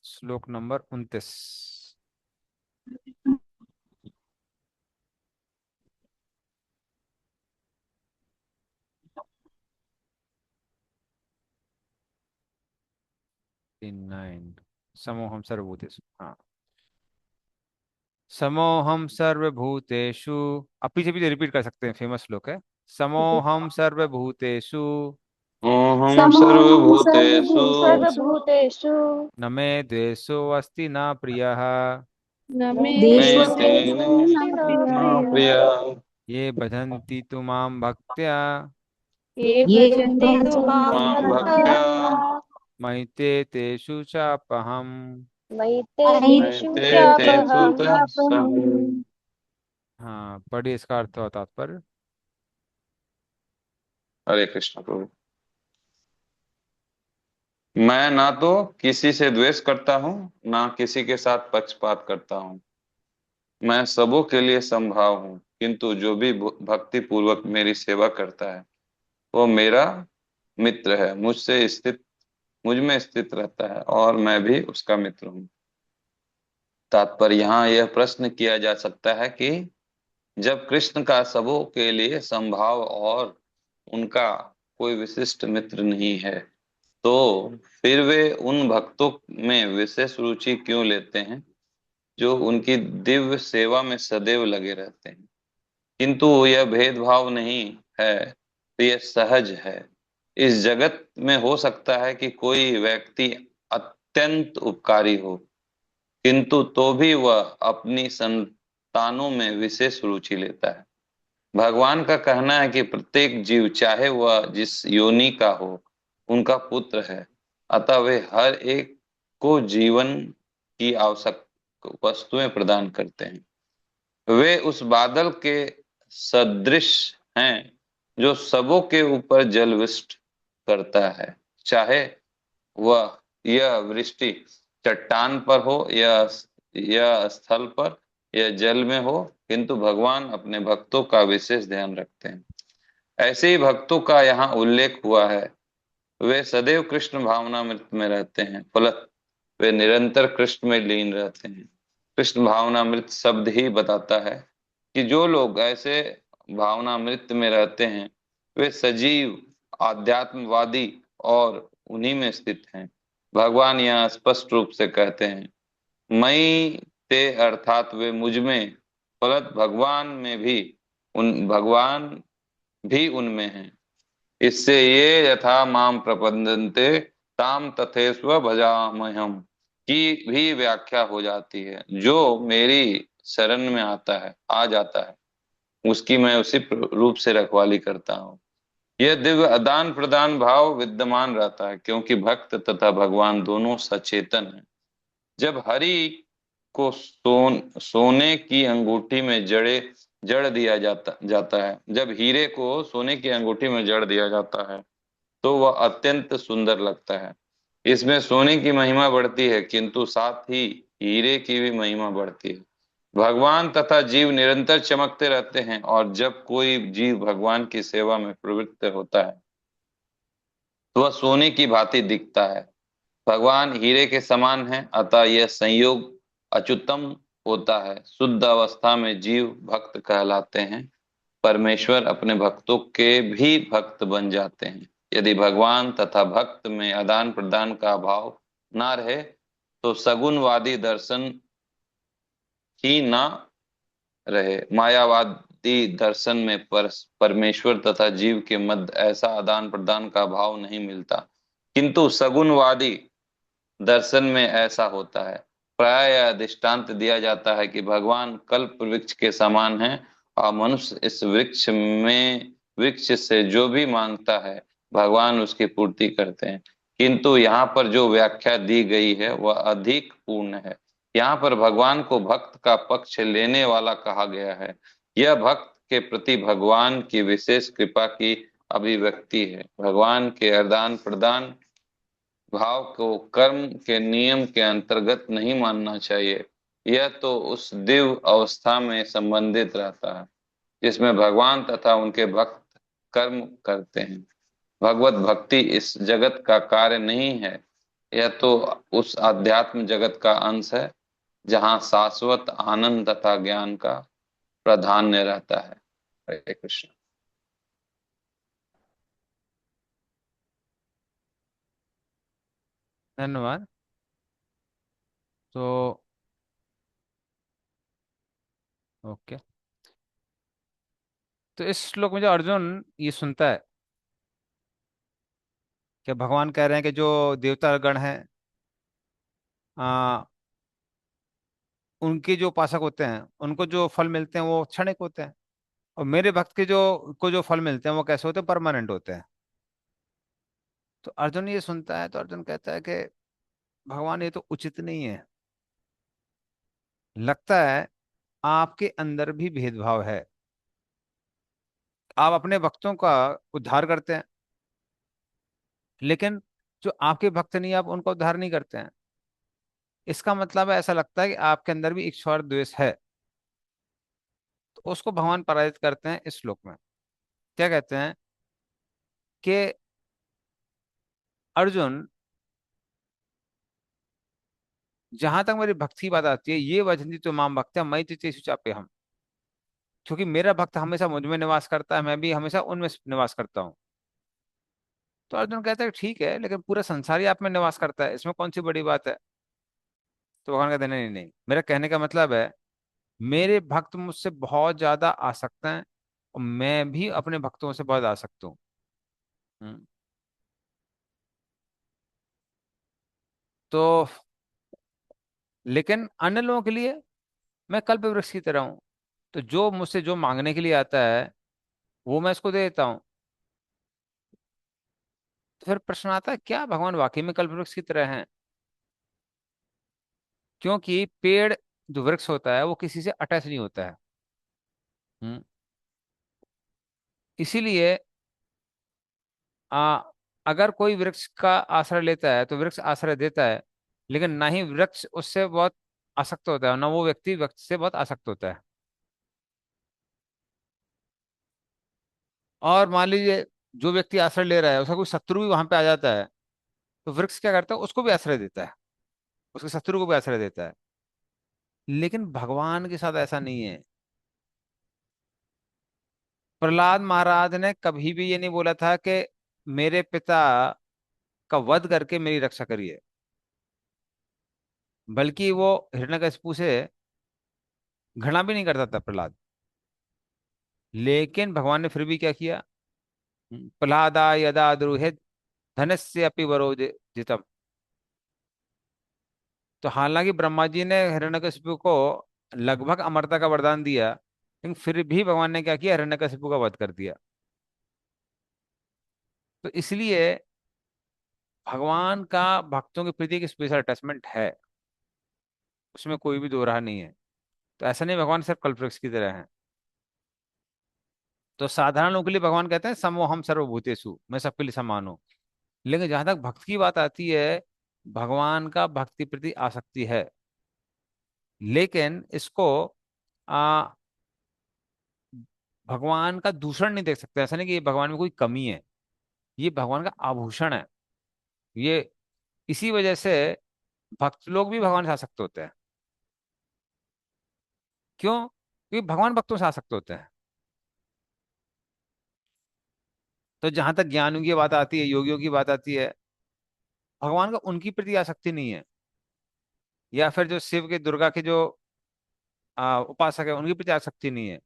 श्लोक नंबर 29। 9। समोहम सर्वभूतेषु, हाँ। समोहम सर्वभूतेषु। अब पीछे पीछे रिपीट कर सकते हैं, फेमस श्लोक है। समोहम सर्वभूतेषु हम समोऽहं सर्वभूतेषु सर्वभूतेषु न मे द्वेषो अस्ति न प्रियः। न मे मे द्वेषोऽस्ति तेने न न प्रियः। प्रिया। ये भजन्ति तु मां भक्त्या ये ये भजन्ति तु मां भजन्ति मां भक्त्या भक्त्या मयि ते तेषु चापहम्। मयि ते मयि तेषु मयि ते तेषु चापहम्। च सम। चापहम्। हाँ, पढ़िए इसका अर्थ और तात्पर्य। हरे कृष्ण प्रभु। मैं ना तो किसी से द्वेष करता हूँ, ना किसी के साथ पक्षपात करता हूँ। मैं सबों के लिए समभाव हूँ, किंतु जो भी भक्ति पूर्वक मेरी सेवा करता है वो मेरा मित्र है, मुझ में स्थित रहता है और मैं भी उसका मित्र हूँ। तात्पर्य यहाँ यह प्रश्न किया जा सकता है कि जब कृष्ण का सबों के लिए समभाव और उनका कोई विशिष्ट मित्र नहीं है, तो फिर वे उन भक्तों में विशेष रुचि क्यों लेते हैं जो उनकी दिव्य सेवा में सदैव लगे रहते हैं। किंतु यह भेदभाव नहीं है, तो यह सहज है। इस जगत में हो सकता है कि कोई व्यक्ति अत्यंत उपकारी हो, किंतु तो भी वह अपनी संतानों में विशेष रुचि लेता है। भगवान का कहना है कि प्रत्येक जीव, चाहे वह जिस योनि का हो, उनका पुत्र है। अतः वे हर एक को जीवन की आवश्यक वस्तुएं प्रदान करते हैं। वे उस बादल के सदृश हैं जो सबों के ऊपर जलवृष्टि करता है, चाहे वह यह वृष्टि चट्टान पर हो या स्थल पर या जल में हो, किंतु भगवान अपने भक्तों का विशेष ध्यान रखते हैं। ऐसे ही भक्तों का यहाँ उल्लेख हुआ है। वे सदैव कृष्ण भावनामृत में रहते हैं, फलत वे निरंतर कृष्ण में लीन रहते हैं। कृष्ण भावनामृत शब्द ही बताता है कि जो लोग ऐसे भावनामृत में रहते हैं वे सजीव, आध्यात्मवादी और उन्हीं में स्थित हैं। भगवान यहाँ स्पष्ट रूप से कहते हैं, मई ते अर्थात वे मुझ में, फलत भगवान भी उनमें है। इससे ये यथा माम प्रपद्यन्ते ताम तथेस्व भजाम्यहम् की भी व्याख्या हो जाती है। जो मेरी शरण में आता है, आ जाता है, उसकी मैं उसी रूप से रखवाली करता हूँ। यह दिव्य आदान प्रदान भाव विद्यमान रहता है, क्योंकि भक्त तथा भगवान दोनों सचेतन हैं। जब हरि को सोने की अंगूठी में जड़ दिया जाता है, जब हीरे को सोने की अंगूठी में जड़ दिया जाता है, तो वह अत्यंत सुंदर लगता है। इसमें सोने की महिमा बढ़ती है, किंतु साथ ही हीरे की भी महिमा बढ़ती है। भगवान तथा जीव निरंतर चमकते रहते हैं, और जब कोई जीव भगवान की सेवा में प्रवृत्त होता है तो वह सोने की भांति दिखता है। भगवान हीरे के समान है, अतः यह संयोग अच्युतम होता है। शुद्ध अवस्था में जीव भक्त कहलाते हैं। परमेश्वर अपने भक्तों के भी भक्त बन जाते हैं। यदि भगवान तथा भक्त में आदान प्रदान का भाव ना रहे तो सगुणवादी दर्शन ही ना रहे। मायावादी दर्शन में परमेश्वर तथा जीव के मध्य ऐसा आदान प्रदान का भाव नहीं मिलता, किंतु सगुणवादी दर्शन में ऐसा होता है। प्राय यह दृष्टांत दिया जाता है कि भगवान कल्प वृक्ष के समान है, और मनुष्य इस वृक्ष से जो भी मांगता है भगवान उसकी पूर्ति करते हैं। किंतु यहाँ पर जो व्याख्या दी गई है वह अधिक पूर्ण है। यहाँ पर भगवान को भक्त का पक्ष लेने वाला कहा गया है। यह भक्त के प्रति भगवान की विशेष कृपा की अभिव्यक्ति है। भगवान के आदान प्रदान भाव को कर्म के नियम के अंतर्गत नहीं मानना चाहिए। यह तो उस दिव्य अवस्था में संबंधित रहता है जिसमें भगवान तथा उनके भक्त कर्म करते हैं। भगवत भक्ति इस जगत का कार्य नहीं है, यह तो उस अध्यात्म जगत का अंश है जहाँ शाश्वत आनंद तथा ज्ञान का प्राधान्य रहता है। हरे कृष्ण। धन्यवाद। तो ओके, तो इस श्लोक में जो अर्जुन ये सुनता है कि भगवान कह रहे हैं कि जो देवता गण हैं, आ, उनके जो उपासक होते हैं उनको जो फल मिलते हैं वो क्षणिक होते हैं, और मेरे भक्त के जो फल मिलते हैं वो कैसे होते हैं, परमानेंट होते हैं। तो अर्जुन ये सुनता है तो अर्जुन कहता है कि भगवान ये तो उचित नहीं है। लगता है आपके अंदर भी भेदभाव है। आप अपने भक्तों का उद्धार करते हैं, लेकिन जो आपके भक्त नहीं, आप उनका उद्धार नहीं करते हैं। इसका मतलब है, ऐसा लगता है कि आपके अंदर भी ईर्ष्या और द्वेष है। तो उसको भगवान पराजित करते हैं इस श्लोक में। क्या कहते हैं कि अर्जुन, जहां तक मेरी भक्ति की बात आती है, ये वजंती तो माम भक्त मई तेषु चापे हम, क्योंकि मेरा भक्त हमेशा मुझ में निवास करता है, मैं भी हमेशा उनमें निवास करता हूँ। तो अर्जुन कहता है ठीक है, लेकिन पूरा संसार ही आप में निवास करता है, इसमें कौन सी बड़ी बात है। तो भगवान कहते हैं नहीं नहीं नहीं, मेरा कहने का मतलब है मेरे भक्त मुझसे बहुत ज्यादा आसक्त हैं, और मैं भी अपने भक्तों से बहुत आसक्त हूँ। हम्म, तो लेकिन अन्य लोगों के लिए मैं कल्प वृक्ष की तरह हूँ। तो जो मुझसे जो मांगने के लिए आता है वो मैं इसको दे देता हूँ। तो फिर प्रश्न आता है, क्या भगवान वाकई में कल्प वृक्ष की तरह हैं? क्योंकि पेड़, जो वृक्ष होता है, वो किसी से अटैच नहीं होता है। हम्म, इसीलिए आ, अगर कोई वृक्ष का आश्रय लेता है तो वृक्ष आश्रय देता है, लेकिन ना ही वृक्ष उससे बहुत आसक्त होता है, ना वो व्यक्ति वृक्ष से बहुत आसक्त होता है। और मान लीजिए जो व्यक्ति आश्रय ले रहा है उसका कोई शत्रु भी वहां पे आ जाता है, तो वृक्ष क्या करता है, उसको भी आश्रय देता है, उसके शत्रु को भी आश्रय देता है। लेकिन भगवान के साथ ऐसा नहीं है। प्रहलाद महाराज ने कभी भी ये नहीं बोला था कि मेरे पिता का वध करके मेरी रक्षा करिए, बल्कि वो हिरण्यकशिपु से घृणा भी नहीं करता था प्रहलाद। लेकिन भगवान ने फिर भी क्या किया, प्रहलादा यदा द्रुहे धनस्य अपि वरो जितम। तो हालांकि ब्रह्मा जी ने हिरण्यकशिपु को लगभग अमरता का वरदान दिया, लेकिन फिर भी भगवान ने क्या किया, हिरण्यकशिपु का वध कर दिया। तो इसलिए भगवान का भक्तों के प्रति एक स्पेशल अटैचमेंट है, उसमें कोई भी दो राह नहीं है। तो ऐसा नहीं भगवान सिर्फ कल्पवृक्ष की तरह है। तो साधारण लोगों के लिए भगवान कहते हैं समोहम सर्वभूतेषु, मैं सबके लिए समान हूं। लेकिन जहां तक भक्त की बात आती है, भगवान का भक्ति प्रति आसक्ति है, लेकिन इसको आ भगवान का दूषण नहीं देख सकते। ऐसा नहीं कि ये भगवान में कोई कमी है, ये भगवान का आभूषण है। ये इसी वजह से भक्त लोग भी भगवान से आसक्त होते हैं। क्यों? क्योंकि भगवान भक्तों से आसक्त होते हैं। तो जहां तक ज्ञानियों की बात आती है, योगियों की बात आती है, भगवान का उनकी प्रति आसक्ति नहीं है, या फिर जो शिव के दुर्गा के जो उपासक है उनकी प्रति आसक्ति नहीं है,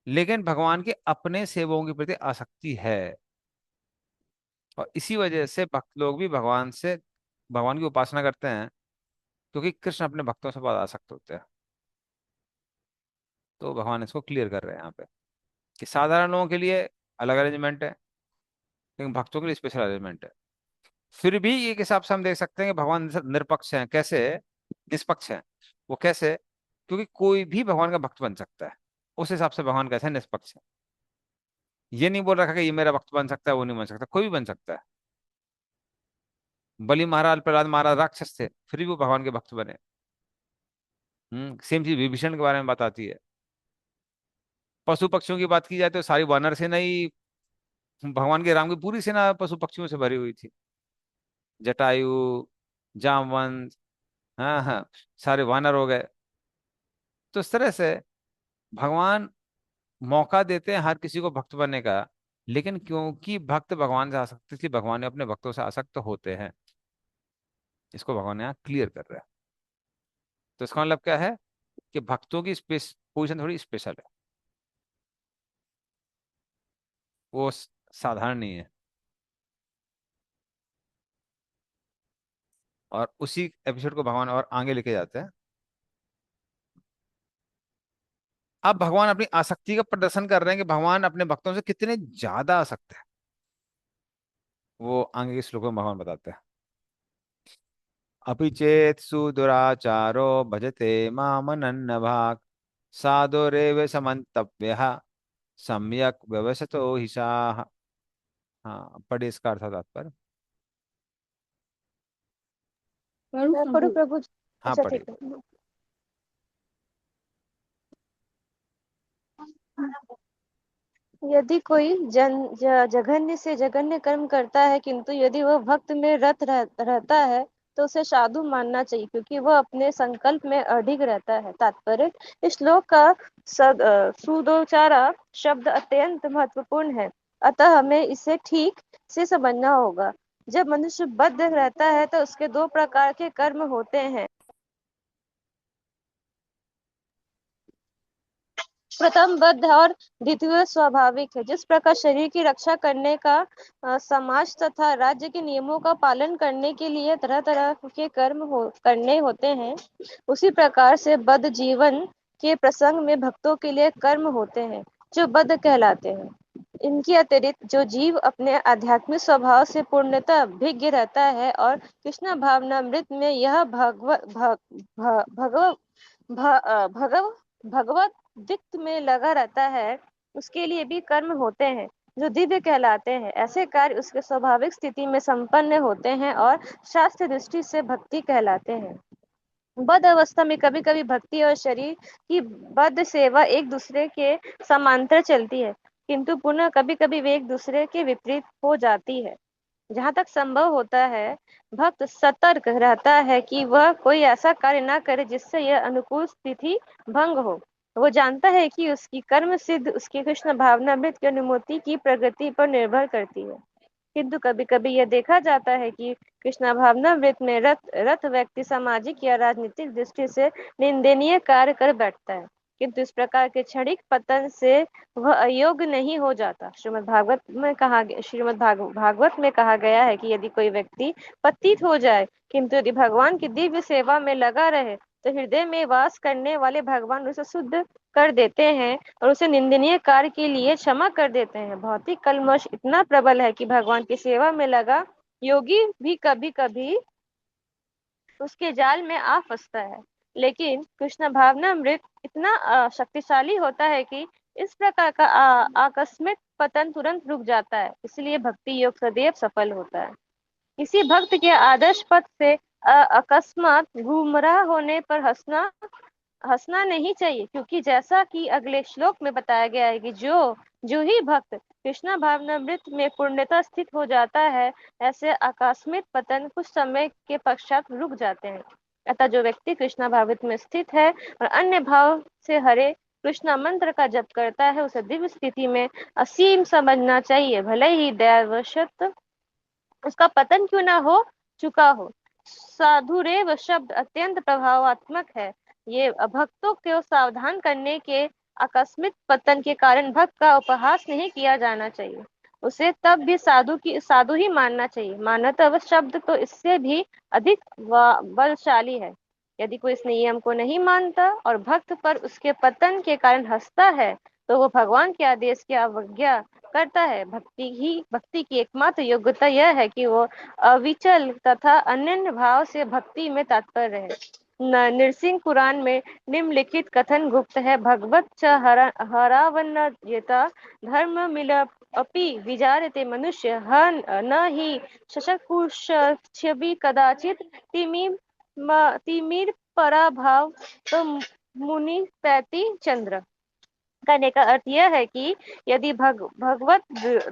लेकिन भगवान के अपने सेवकों के प्रति आसक्ति है। और इसी वजह से भक्त लोग भी भगवान की उपासना करते हैं, क्योंकि कृष्ण अपने भक्तों से बहुत आसक्त होते हैं। तो भगवान इसको क्लियर कर रहे हैं यहाँ पे कि साधारण लोगों के लिए अलग अरेंजमेंट है, लेकिन भक्तों के लिए स्पेशल अरेंजमेंट है। फिर भी एक हिसाब से हम देख सकते हैं कि भगवान निरपक्ष हैं। कैसे? निष्पक्ष हैं। वो कैसे? क्योंकि कोई भी भगवान का भक्त बन सकता है, उस हिसाब से भगवान कैसे निष्पक्ष है। ये नहीं बोल रखा कि ये मेरा भक्त बन सकता है, वो नहीं बन सकता, कोई भी बन सकता है। बलि महाराज, प्रहलाद महाराज राक्षस थे, फिर भी वो भगवान के भक्त बने। सेम चीज विभीषण के बारे में बताती है। पशु पक्षियों की बात की जाए तो सारी वानर सेना ही, भगवान के राम की पूरी सेना पशु पक्षियों से भरी हुई थी। जटायु, जामवंत, हाँ हाँ, सारे वानर हो गए। तो इस तरह से भगवान मौका देते हैं हर किसी को भक्त बनने का, लेकिन क्योंकि भक्त भगवान से आसक्त, इसलिए भगवान अपने भक्तों से आसक्त होते हैं। इसको भगवान यहाँ क्लियर कर रहा है। तो इसका मतलब क्या है कि भक्तों की स्पेस पोजीशन थोड़ी स्पेशल है, वो साधारण नहीं है। और उसी एपिसोड को भगवान और आगे लेके जाते हैं। अब भगवान अपनी आसक्ति का प्रदर्शन कर रहे हैं कि भगवान अपने भक्तों से कितने ज्यादा आसक्त है। वो आगे के श्लोकों में भगवान बताते हैं। अपि चेत सुदुराचारो भजते मामनन्य भाग साधुरेव समन्तव्यः सम्यक व्यवसतो हिसाः। हाँ, पढ़िए इसका अर्थ तात्पर्य। मैं पढ़ू प्रभु जी? हाँ अच्छा पढ़िए। ठीक है। यदि कोई जघन्य से जघन्य कर्म करता है, किंतु यदि वह भक्त में रहता है, तो उसे साधु मानना चाहिए, क्योंकि वह अपने संकल्प में अडिग रहता है। तात्पर्य, इस श्लोक का सुदोचारा शब्द अत्यंत महत्वपूर्ण है, अतः हमें इसे ठीक से समझना होगा। जब मनुष्य बद्ध रहता है तो उसके दो प्रकार के कर्म होते हैं। प्रथम बद्ध और द्वितीय स्वाभाविक है। जिस प्रकार शरीर की रक्षा करने का समाज तथा राज्य के नियमों का पालन करने के लिए तरह तरह के करने होते हैं, उसी प्रकार से बद्ध जीवन के प्रसंग में भक्तों के लिए कर्म होते हैं जो बद्ध कहलाते हैं। इनके अतिरिक्त जो जीव अपने आध्यात्मिक स्वभाव से पूर्णतः भिज्ञ रहता है और कृष्ण भावनामृत में यह भगवत दिक्त में लगा रहता है, उसके लिए भी कर्म होते हैं जो दिव्य कहलाते हैं। ऐसे कार्य उसके स्वाभाविक स्थिति में संपन्न होते हैं और शास्त्र दृष्टि से भक्ति कहलाते हैं। बद्ध अवस्था में कभी कभी भक्ति और शरीर की बद्ध सेवा एक दूसरे के समांतर चलती है, किंतु पुनः कभी कभी वे एक दूसरे के विपरीत हो जाती है। जहाँ तक संभव होता है, भक्त सतर्क रहता है कि वह कोई ऐसा कार्य न करे जिससे यह अनुकूल स्थिति भंग हो। वो जानता है कि उसकी कर्म सिद्ध उसकी कृष्ण भावनामृत की अनुमति की प्रगति पर निर्भर करती है, किंतु कभी कभी यह देखा जाता है कि कृष्णा भावनामृत में रत रत व्यक्ति सामाजिक या राजनीतिक दृष्टि से निंदनीय कार्य कर बैठता है, किंतु इस प्रकार के क्षणिक पतन से वह अयोग्य नहीं हो जाता। भागवत में कहा गया है कि यदि कोई व्यक्ति पतित हो जाए, किंतु यदि भगवान की दिव्य सेवा में लगा रहे, तो हृदय में वास करने वाले भगवान उसे शुद्ध कर देते हैं और उसे निंदनीय कार्य के लिए क्षमा कर देते हैं। भौतिक कलमश इतना प्रबल है कि भगवान की सेवा में लगा योगी भी कभी कभी उसके जाल में आ फंसता है, लेकिन कृष्ण भावनामृत इतना शक्तिशाली होता है कि इस प्रकार का आकस्मिक पतन तुरंत रुक जाता है। इसलिए भक्ति योग सदैव सफल होता है। किसी भक्त के आदर्श पथ से अकस्मात गुमराह होने पर हंसना नहीं चाहिए, क्योंकि जैसा कि अगले श्लोक में बताया गया है कि जो ही भक्त कृष्णा भावनामृत में पूर्णतः स्थित हो जाता है, ऐसे आकस्मिक पतन कुछ समय के पश्चात रुक जाते हैं। अतः जो व्यक्ति कृष्णा भावित में स्थित है और अन्य भाव से हरे कृष्णा मंत्र का जप करता है, उसे दिव्य स्थिति में असीम समझना चाहिए, भले ही दयावशत उसका पतन क्यों ना हो चुका हो। साधुरेव शब्द अत्यंत प्रभावात्मक है। ये भक्तों को सावधान करने के आकस्मिक पतन के कारण भक्त का उपहास नहीं किया जाना चाहिए। उसे तब भी साधु ही मानना चाहिए। मानवतः शब्द तो इससे भी अधिक बलशाली है। यदि कोई इस नियम को नहीं मानता और भक्त पर उसके पतन के कारण हंसता है, तो वो भगवान के आदेश की अवज्ञा करता है। भक्ति की एकमात्र योग्यता यह है कि वो अविचल तथा अनन्य भाव से भक्ति में तत्पर रहे। नरसिंह पुराण में निम्नलिखित कथन गुप्त है: भगवत च हरावन्यता धर्म मिल अपि विजारते मनुष्य न ही शशकुशभी कदाचित तिमिर पराभाव तो मुनि पैति चंद्र। कहने का अर्थ यह है कि यदि भगवत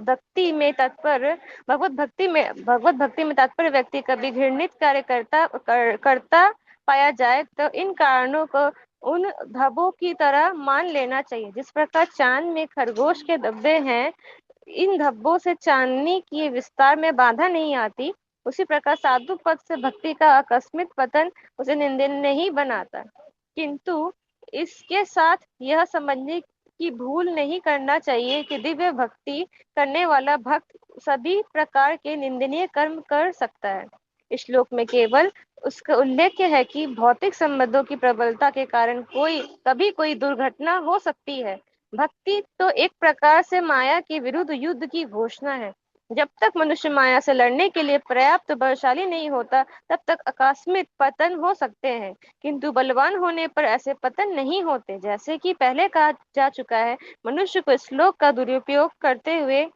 भक्ति में तत्पर व्यक्ति कभी घृणित कार्य करता पाया जाए तो इन कारणों को उन धब्बों की तरह मान लेना चाहिए। जिस प्रकार चांद में खरगोश के धब्बे हैं, इन धब्बों से चांदनी की विस्तार में बाधा नहीं आती, उसी प्रकार साधु पद से भक्ति का आकस्मिक पतन उसे निंदनीय नहीं बनाता। किंतु इसके साथ यह समझने की भूल नहीं करना चाहिए कि दिव्य भक्ति करने वाला भक्त सभी प्रकार के निंदनीय कर्म कर सकता है। इस श्लोक में केवल उसका उल्लेख है कि भौतिक संबंधों की प्रबलता के कारण कभी कोई दुर्घटना हो सकती है। भक्ति तो एक प्रकार से माया के विरुद्ध युद्ध की घोषणा है। जब तक मनुष्य माया से लड़ने के लिए पर्याप्त बलशाली नहीं होता, तब तक आकस्मिक पतन हो सकते हैं, किंतु बलवान होने पर ऐसे पतन नहीं होते। जैसे कि पहले कहा जा चुका है, मनुष्य को श्लोक का दुरुपयोग करते हुए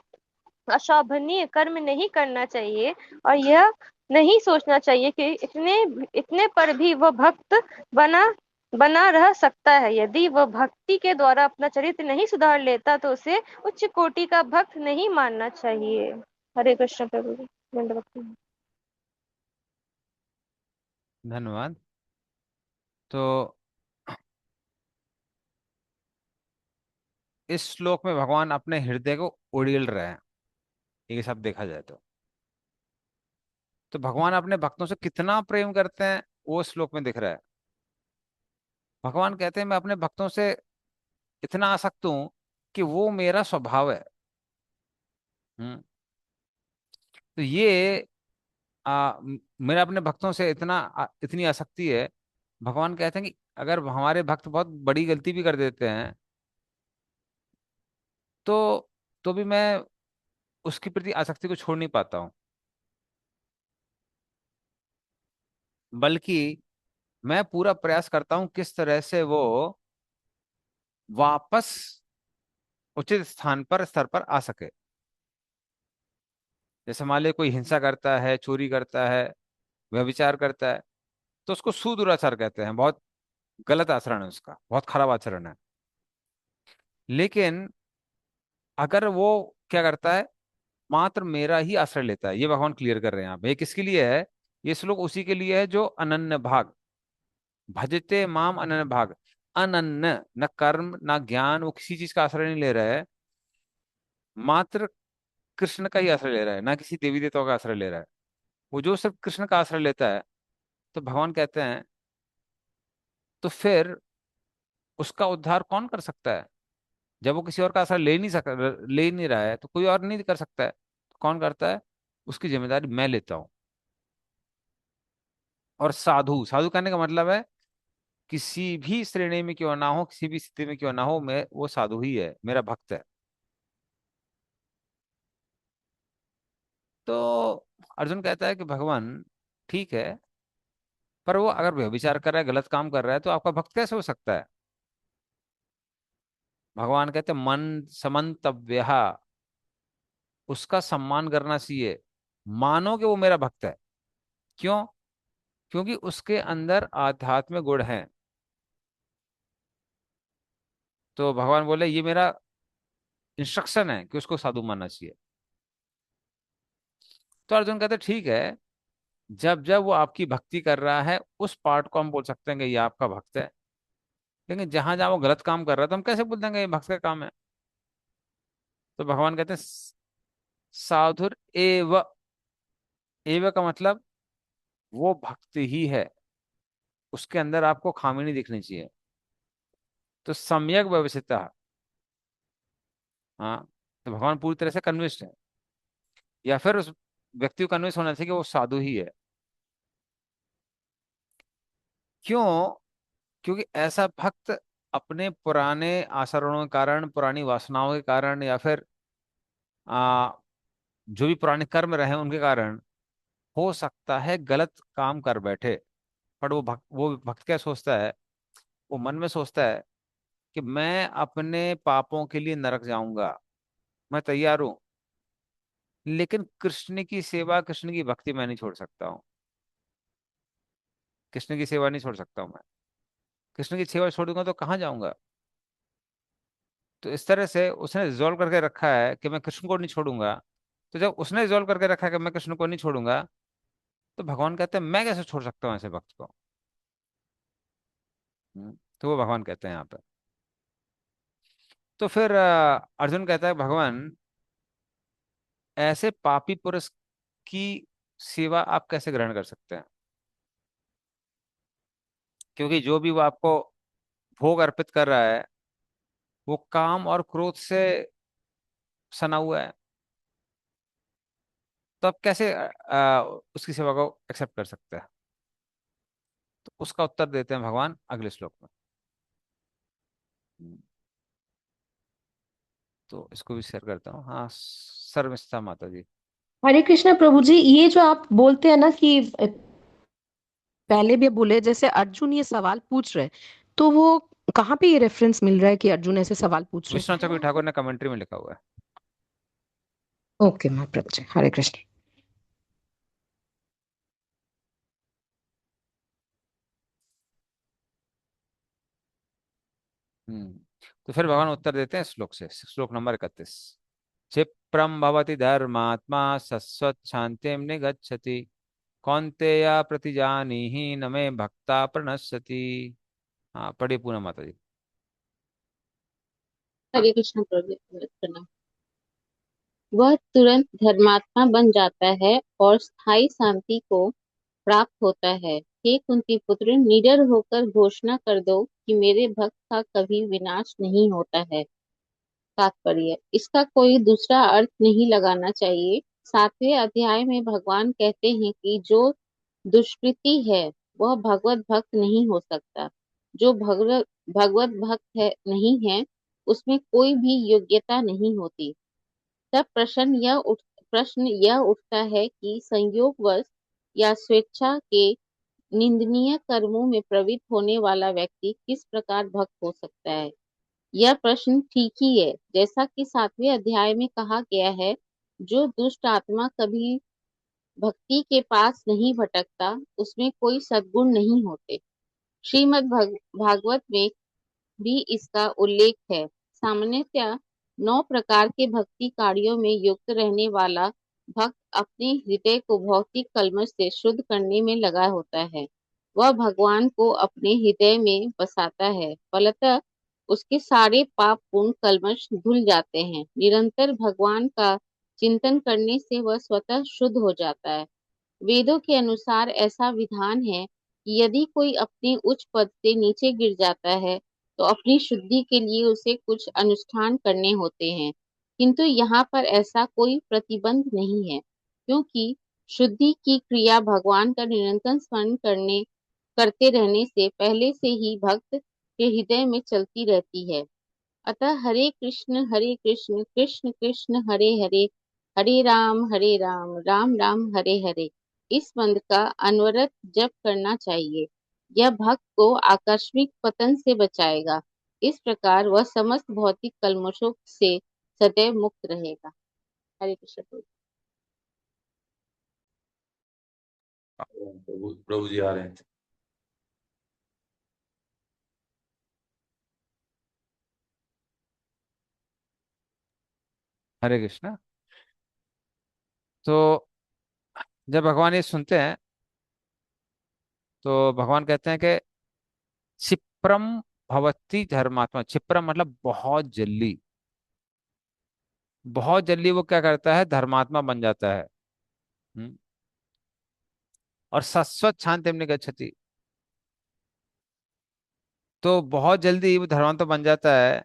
अशोभनीय कर्म नहीं करना चाहिए और यह नहीं सोचना चाहिए कि इतने इतने पर भी वह भक्त बना बना रह सकता है। यदि वह भक्ति के द्वारा अपना चरित्र नहीं सुधार लेता तो उसे उच्च कोटि का भक्त नहीं मानना चाहिए। हरे कृष्ण प्रभु जी, दंडवत प्रणाम। धन्यवाद। तो इस श्लोक में भगवान अपने हृदय को उड़ेल रहे हैं, ये सब देखा जाए तो भगवान अपने भक्तों से कितना प्रेम करते हैं वो श्लोक में दिख रहा है। भगवान कहते हैं मैं अपने भक्तों से इतना आसक्त हूं कि वो मेरा स्वभाव है। हम्म। तो ये मेरा अपने भक्तों से इतनी आसक्ति है। भगवान कहते हैं कि अगर हमारे भक्त बहुत बड़ी गलती भी कर देते हैं तो भी मैं उसके प्रति आसक्ति को छोड़ नहीं पाता हूँ, बल्कि मैं पूरा प्रयास करता हूँ किस तरह से वो वापस उचित स्थान पर स्तर पर आ सके। जैसे मान लीजिए कोई हिंसा करता है, चोरी करता है, व्यभिचार करता है, तो उसको सुदुराचार कहते हैं, बहुत गलत आचरण है, उसका बहुत खराब आचरण है। लेकिन अगर वो क्या करता है, मात्र मेरा ही आश्रय लेता है, ये भगवान क्लियर कर रहे हैं यहाँ पे। ये किसके लिए है? ये श्लोक उसी के लिए है जो अनन्य भाग, भजते माम अनन्य भाग। अनन्य, न कर्म न ज्ञान, वो किसी चीज का आश्रय नहीं ले रहा है, मात्र कृष्ण का ही आश्रय ले रहा है, ना किसी देवी देवताओं का आश्रय ले रहा है। वो जो सिर्फ कृष्ण का आश्रय लेता है, तो भगवान कहते हैं तो फिर उसका उद्धार कौन कर सकता है? जब वो किसी और का आश्रय ले ही नहीं रहा है, तो कोई और नहीं कर सकता है, तो कौन करता है? उसकी जिम्मेदारी मैं लेता हूँ। और साधु, साधु कहने का मतलब है किसी भी श्रेणी में क्यों ना हो, किसी भी स्थिति में क्यों ना हो, मैं वो साधु ही है, मेरा भक्त है। तो अर्जुन कहता है कि भगवान ठीक है, पर वो अगर व्यभिचार कर रहा है, गलत काम कर रहा है, तो आपका भक्त कैसे हो सकता है? भगवान कहते हैं मन समन्तव्य, उसका सम्मान करना चाहिए, मानो कि वो मेरा भक्त है। क्यों? क्योंकि उसके अंदर आध्यात्मिक गुण है। तो भगवान बोले ये मेरा इंस्ट्रक्शन है कि उसको साधु मानना चाहिए। तो अर्जुन कहते ठीक है, जब जब वो आपकी भक्ति कर रहा है उस पार्ट को हम बोल सकते हैं कि ये आपका भक्त है, लेकिन जहां जहां वो गलत काम कर रहा है तो हम कैसे बोल देंगे ये भक्त का काम है? तो भगवान कहते हैं साधुर एव, एव का मतलब वो भक्त ही है, उसके अंदर आपको खामी नहीं दिखनी चाहिए। तो सम्यक व्यवसिता, हाँ, तो भगवान पूरी तरह से कन्विंस्ड है, या फिर उस व्यक्ति को कन्विंस होना चाहिए कि वो साधु ही है। क्यों? क्योंकि ऐसा भक्त अपने पुराने आचरणों के कारण, पुरानी वासनाओं के कारण, या फिर आ, जो भी पुराने कर्म रहे उनके कारण हो सकता है गलत काम कर बैठे, पर वो भक्त क्या सोचता है? वो मन में सोचता है कि मैं अपने पापों के लिए नरक जाऊंगा, मैं तैयार हूं, लेकिन कृष्ण की सेवा, कृष्ण की भक्ति मैं नहीं छोड़ सकता हूँ। कृष्ण की सेवा नहीं छोड़ सकता हूँ मैं। कृष्ण की सेवा छोड़ूंगा तो कहाँ जाऊंगा? तो इस तरह से उसने रिजॉल्व करके रखा है कि मैं कृष्ण को नहीं छोड़ूंगा। तो जब उसने रिजॉल्व करके रखा है कि मैं कृष्ण को नहीं छोड़ूंगा, तो भगवान कहते हैं मैं कैसे छोड़ सकता हूँ ऐसे भक्त को। तो वो भगवान कहते हैं यहाँ पे। तो फिर अर्जुन कहता है भगवान, ऐसे पापी पुरुष की सेवा आप कैसे ग्रहण कर सकते हैं, क्योंकि जो भी वो आपको भोग अर्पित कर रहा है वो काम और क्रोध से सना हुआ है। तो आप कैसे उसकी सेवा को एक्सेप्ट कर सकते हैं। तो उसका उत्तर देते हैं भगवान अगले श्लोक में। हम्म, तो इसको भी शेयर करता हूँ। हाँ, सर्वमिष्ठा माता जी। हरे कृष्णा प्रभु जी, ये जो आप बोलते हैं ना कि पहले भी बोले जैसे अर्जुन ये सवाल पूछ रहे, तो वो कहाँ पे ये रेफरेंस मिल रहा है कि अर्जुन ऐसे सवाल पूछ रहे? विश्वनाथ चक्रवर्ती ठाकुर ने कमेंट्री में लिखा हुआ है। ओके महाप्रभु जी, हरे कृष्ण। हम्म। तो फिर भगवान उत्तर देते हैं श्लोक से, श्लोक नंबर 31। क्षिप्रम भवति धर्मात्मा सस्वत् शांतिम निगच्छति कौन्तेय प्रतिजानीहि न मे भक्ता प्रणश्यति। हाँ, पढ़िए पूना माता जी। हरे कृष्ण प्रणाम। वह तुरंत धर्मात्मा बन जाता है और स्थायी शांति को प्राप्त होता है। हे कुंती पुत्र, निडर होकर घोषणा कर दो कि मेरे भक्त का कभी विनाश नहीं होता है। तात्पर्य, इसका कोई दूसरा अर्थ नहीं लगाना चाहिए। 7वें अध्याय में भगवान कहते हैं कि जो दुष्कृति है वह भगवत भक्त नहीं हो सकता। जो भगवत भक्त है नहीं है, उसमें कोई भी योग्यता नहीं होती। तब प्रश्न यह उठता है कि संयोगवश या स्वेच्छा के निंदनीय कर्मों में प्रवृत्त होने वाला व्यक्ति किस प्रकार भक्त हो सकता है। यह प्रश्न ठीक ही है। जैसा कि 7वें अध्याय में कहा गया है, जो दुष्ट आत्मा कभी भक्ति के पास नहीं भटकता, उसमें कोई सद्गुण नहीं होते। भागवत में भी इसका उल्लेख है। सामान्यतः 9 प्रकार के भक्ति कार्यों में युक्त रहने वाला भक्त अपने हृदय को भौतिक कल्मश से शुद्ध करने में लगा होता है। वह भगवान को अपने हृदय में बसाता है। फलतः उसके सारे पाप पूर्ण कल्मश धुल जाते हैं। निरंतर भगवान का चिंतन करने से वह स्वतः शुद्ध हो जाता है। वेदों के अनुसार ऐसा विधान है कि यदि कोई अपने उच्च पद से नीचे गिर जाता है, तो अपनी शुद्धि के लिए उसे कुछ अनुष्ठान करने होते हैं। किंतु यहाँ पर ऐसा कोई प्रतिबंध नहीं है, क्योंकि शुद्धि की क्रिया भगवान का निरंतर स्मरण करते रहने से पहले से ही भक्त के हृदय में चलती रहती है। अतः हरे कृष्ण कृष्ण कृष्ण हरे हरे, हरे राम राम राम हरे हरे, इस मंत्र का अनवरत जप करना चाहिए। यह भक्त को आकस्मिक पतन से बचाएगा। इस प्रकार वह समस्त भौतिक कल्मशों से सदैव मुक्त रहेगा। हरे कृष्ण। प्रभु प्रभु जी आ रहे हैं। हरे कृष्णा। तो जब भगवान ये सुनते हैं तो भगवान कहते हैं कि क्षिप्रम भवती धर्मात्मा। क्षिप्रम मतलब बहुत जल्दी, बहुत जल्दी वो क्या करता है, धर्मात्मा बन जाता है। हम्म। और शाश्वत शांति में गच्छति। तो बहुत जल्दी वो धर्मात्मा बन जाता है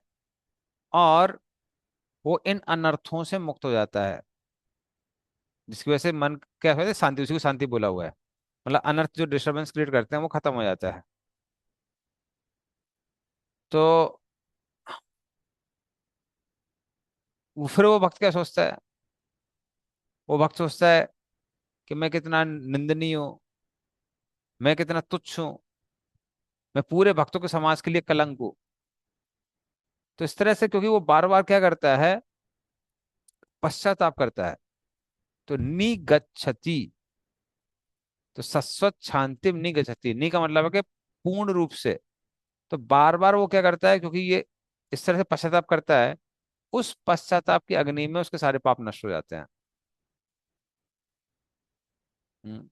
और वो इन अनर्थों से मुक्त हो जाता है, जिसकी वजह से मन क्या होता है, शांति, उसी को शांति बोला हुआ है। मतलब अनर्थ जो डिस्टरबेंस क्रिएट करते हैं वो खत्म हो जाता है। तो फिर वो भक्त क्या सोचता है, वो भक्त सोचता है कि मैं कितना निंदनीय हूँ, मैं कितना तुच्छ हूँ, मैं पूरे भक्तों के समाज के लिए कलंक हूँ। तो इस तरह से, क्योंकि वो बार बार क्या करता है, पश्चाताप करता है। तो निगच्छति, तो शाश्वत शांति निगच्छति, नी का मतलब है कि पूर्ण रूप से। तो बार बार वो क्या करता है, क्योंकि ये इस तरह से पश्चाताप करता है, उस पश्चाताप की अग्नि में उसके सारे पाप नष्ट हो जाते हैं। हम्म।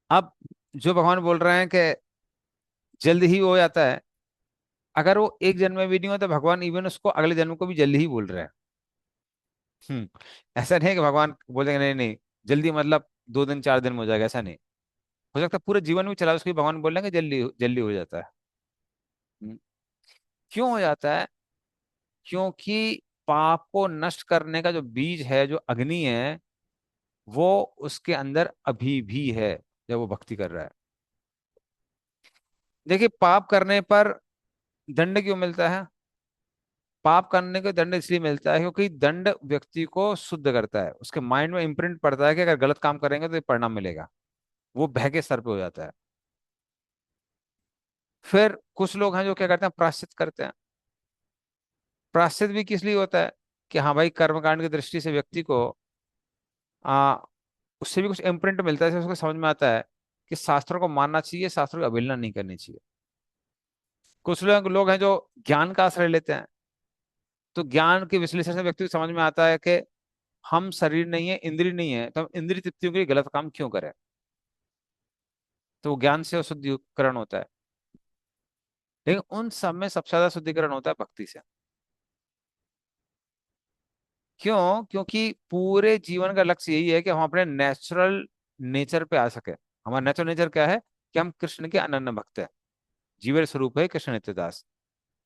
अब जो भगवान बोल रहे हैं कि जल्द ही हो जाता है, अगर वो एक जन्म में भी नहीं होता, भगवान इवन उसको अगले जन्म को भी जल्दी ही बोल रहे हैं। हम्म। ऐसा नहीं है कि भगवान बोलेंगे नहीं नहीं जल्दी मतलब 2 दिन 4 दिन में हो जाएगा, ऐसा नहीं। हो सकता है पूरे जीवन में चला उसको भी भगवान बोल रहे हैं कि जल्दी जल्दी हो जाता है। हम्म। क्यों हो जाता है? क्योंकि पाप को नष्ट करने का जो बीज है, जो अग्नि है, वो उसके अंदर अभी भी है जब वो भक्ति कर रहा है। देखिए, पाप करने पर दंड क्यों मिलता है? पाप करने को दंड इसलिए मिलता है क्योंकि दंड व्यक्ति को शुद्ध करता है, उसके माइंड में इम्प्रिंट पड़ता है कि अगर गलत काम करेंगे तो ये परिणाम मिलेगा। वो भय के स्तर पे हो जाता है। फिर कुछ लोग हैं जो क्या करते हैं, प्रायश्चित करते हैं। प्रायश्चित भी किस लिए होता है? कि हाँ भाई, कर्मकांड की दृष्टि से व्यक्ति को आ उससे भी कुछ इम्प्रिंट मिलता है, जिससे उसको समझ में आता है कि शास्त्रों को मानना चाहिए, शास्त्रों की अवहेलना नहीं करनी चाहिए। कुछ लोग लोग हैं जो ज्ञान का आश्रय लेते हैं। तो ज्ञान के विश्लेषण से व्यक्ति को समझ में आता है कि हम शरीर नहीं है, इंद्रिय नहीं है, तो हम इंद्रिय तृप्तियों के लिए गलत काम क्यों करें। तो वो ज्ञान से शुद्धिकरण होता है। लेकिन उन सब में सबसे ज्यादा शुद्धिकरण होता है भक्ति से। क्यों? क्योंकि पूरे जीवन का लक्ष्य यही है कि हम अपने नेचुरल नेचर पे आ सके। हमारा नेचुरल नेचर क्या है? कि हम कृष्ण के अनन्य भक्त हैं। जीवन स्वरूप है कृष्ण नित्यदास।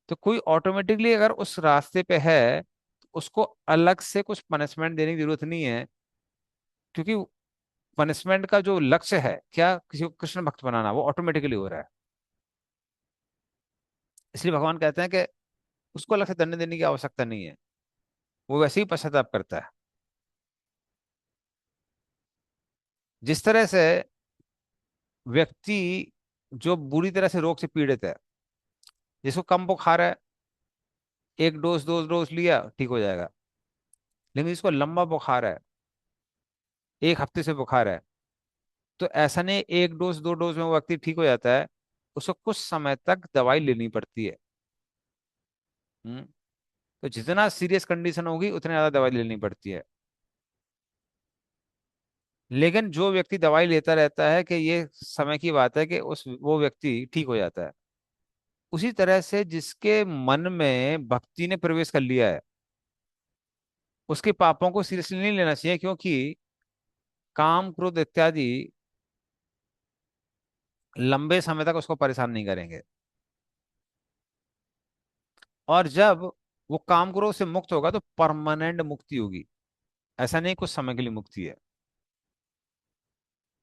तो कोई ऑटोमेटिकली अगर उस रास्ते पे है, तो उसको अलग से कुछ पनिशमेंट देने की जरूरत नहीं है। क्योंकि पनिशमेंट का जो लक्ष्य है क्या, किसी को कृष्ण भक्त बनाना, वो ऑटोमेटिकली हो रहा है। इसलिए भगवान कहते हैं कि उसको अलग से दंड देने की आवश्यकता नहीं है, वो वैसे ही पश्चाताप करता है। जिस तरह से व्यक्ति जो बुरी तरह से रोग से पीड़ित है, जिसको कम बुखार है, एक डोज 2 डोज लिया ठीक हो जाएगा। लेकिन जिसको लंबा बुखार है, 1 हफ्ते से बुखार है, तो ऐसा नहीं 1 डोज 2 डोज में वो व्यक्ति ठीक हो जाता है। उसको कुछ समय तक दवाई लेनी पड़ती है। हम्म। तो जितना सीरियस कंडीशन होगी उतनी ज्यादा दवाई लेनी पड़ती है। लेकिन जो व्यक्ति दवाई लेता रहता है कि ये समय की बात है कि उस वो व्यक्ति ठीक हो जाता है। उसी तरह से जिसके मन में भक्ति ने प्रवेश कर लिया है, उसके पापों को सीरियसली नहीं लेना चाहिए, क्योंकि काम क्रोध इत्यादि लंबे समय तक उसको परेशान नहीं करेंगे। और जब वो काम क्रोध से मुक्त होगा तो परमानेंट मुक्ति होगी। ऐसा नहीं कुछ समय के लिए मुक्ति है।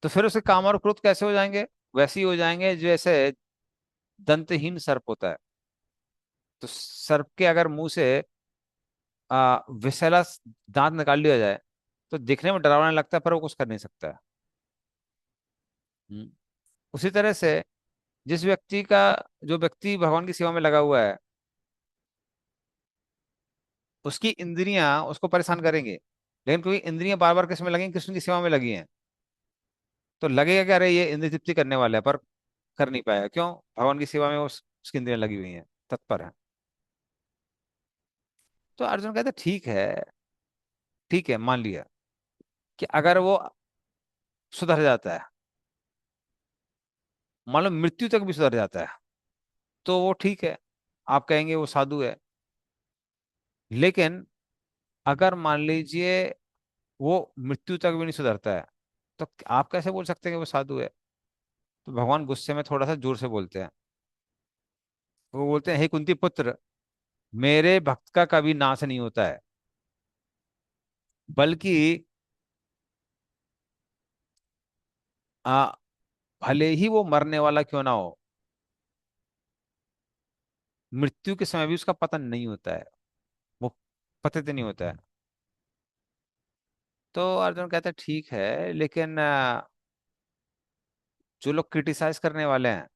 तो फिर उसके काम और क्रोध कैसे हो जाएंगे? वैसे ही हो जाएंगे जैसे दंतहीन सर्प होता है। तो सर्प के अगर मुंह से विषैला दांत निकाल लिया जाए, तो दिखने में डरावना लगता है पर वो कुछ कर नहीं सकता है। हम्म। उसी तरह से जिस व्यक्ति का जो व्यक्ति भगवान की सेवा में लगा हुआ है, उसकी इंद्रियां उसको परेशान करेंगे। लेकिन क्योंकि इंद्रियां बार बार किस में लगी? कृष्ण की सेवा में लगी हैं। तो लगेगा कि अरे ये इंद्रिय तृप्ति करने वाला है, पर कर नहीं पाएगा। क्यों? भगवान की सेवा में उसकी इंद्रियां लगी हुई हैं, तत्पर है। तो अर्जुन कहते ठीक है, ठीक है, मान लिया कि अगर वो सुधर जाता है, मान लो मृत्यु तक भी सुधर जाता है, तो वो ठीक है, आप कहेंगे वो साधु है। लेकिन अगर मान लीजिए वो मृत्यु तक भी नहीं सुधरता है, तो आप कैसे बोल सकते हैं कि वो साधु है? तो भगवान गुस्से में थोड़ा सा जोर से बोलते हैं। वो बोलते हैं, हे कुंती पुत्र, मेरे भक्त का कभी नाश नहीं होता है, बल्कि आ, भले ही वो मरने वाला क्यों ना हो, मृत्यु के समय भी उसका पतन नहीं होता है, वो पतित नहीं होता है। तो अर्जुन कहता है ठीक है, लेकिन जो लोग क्रिटिसाइज करने वाले हैं,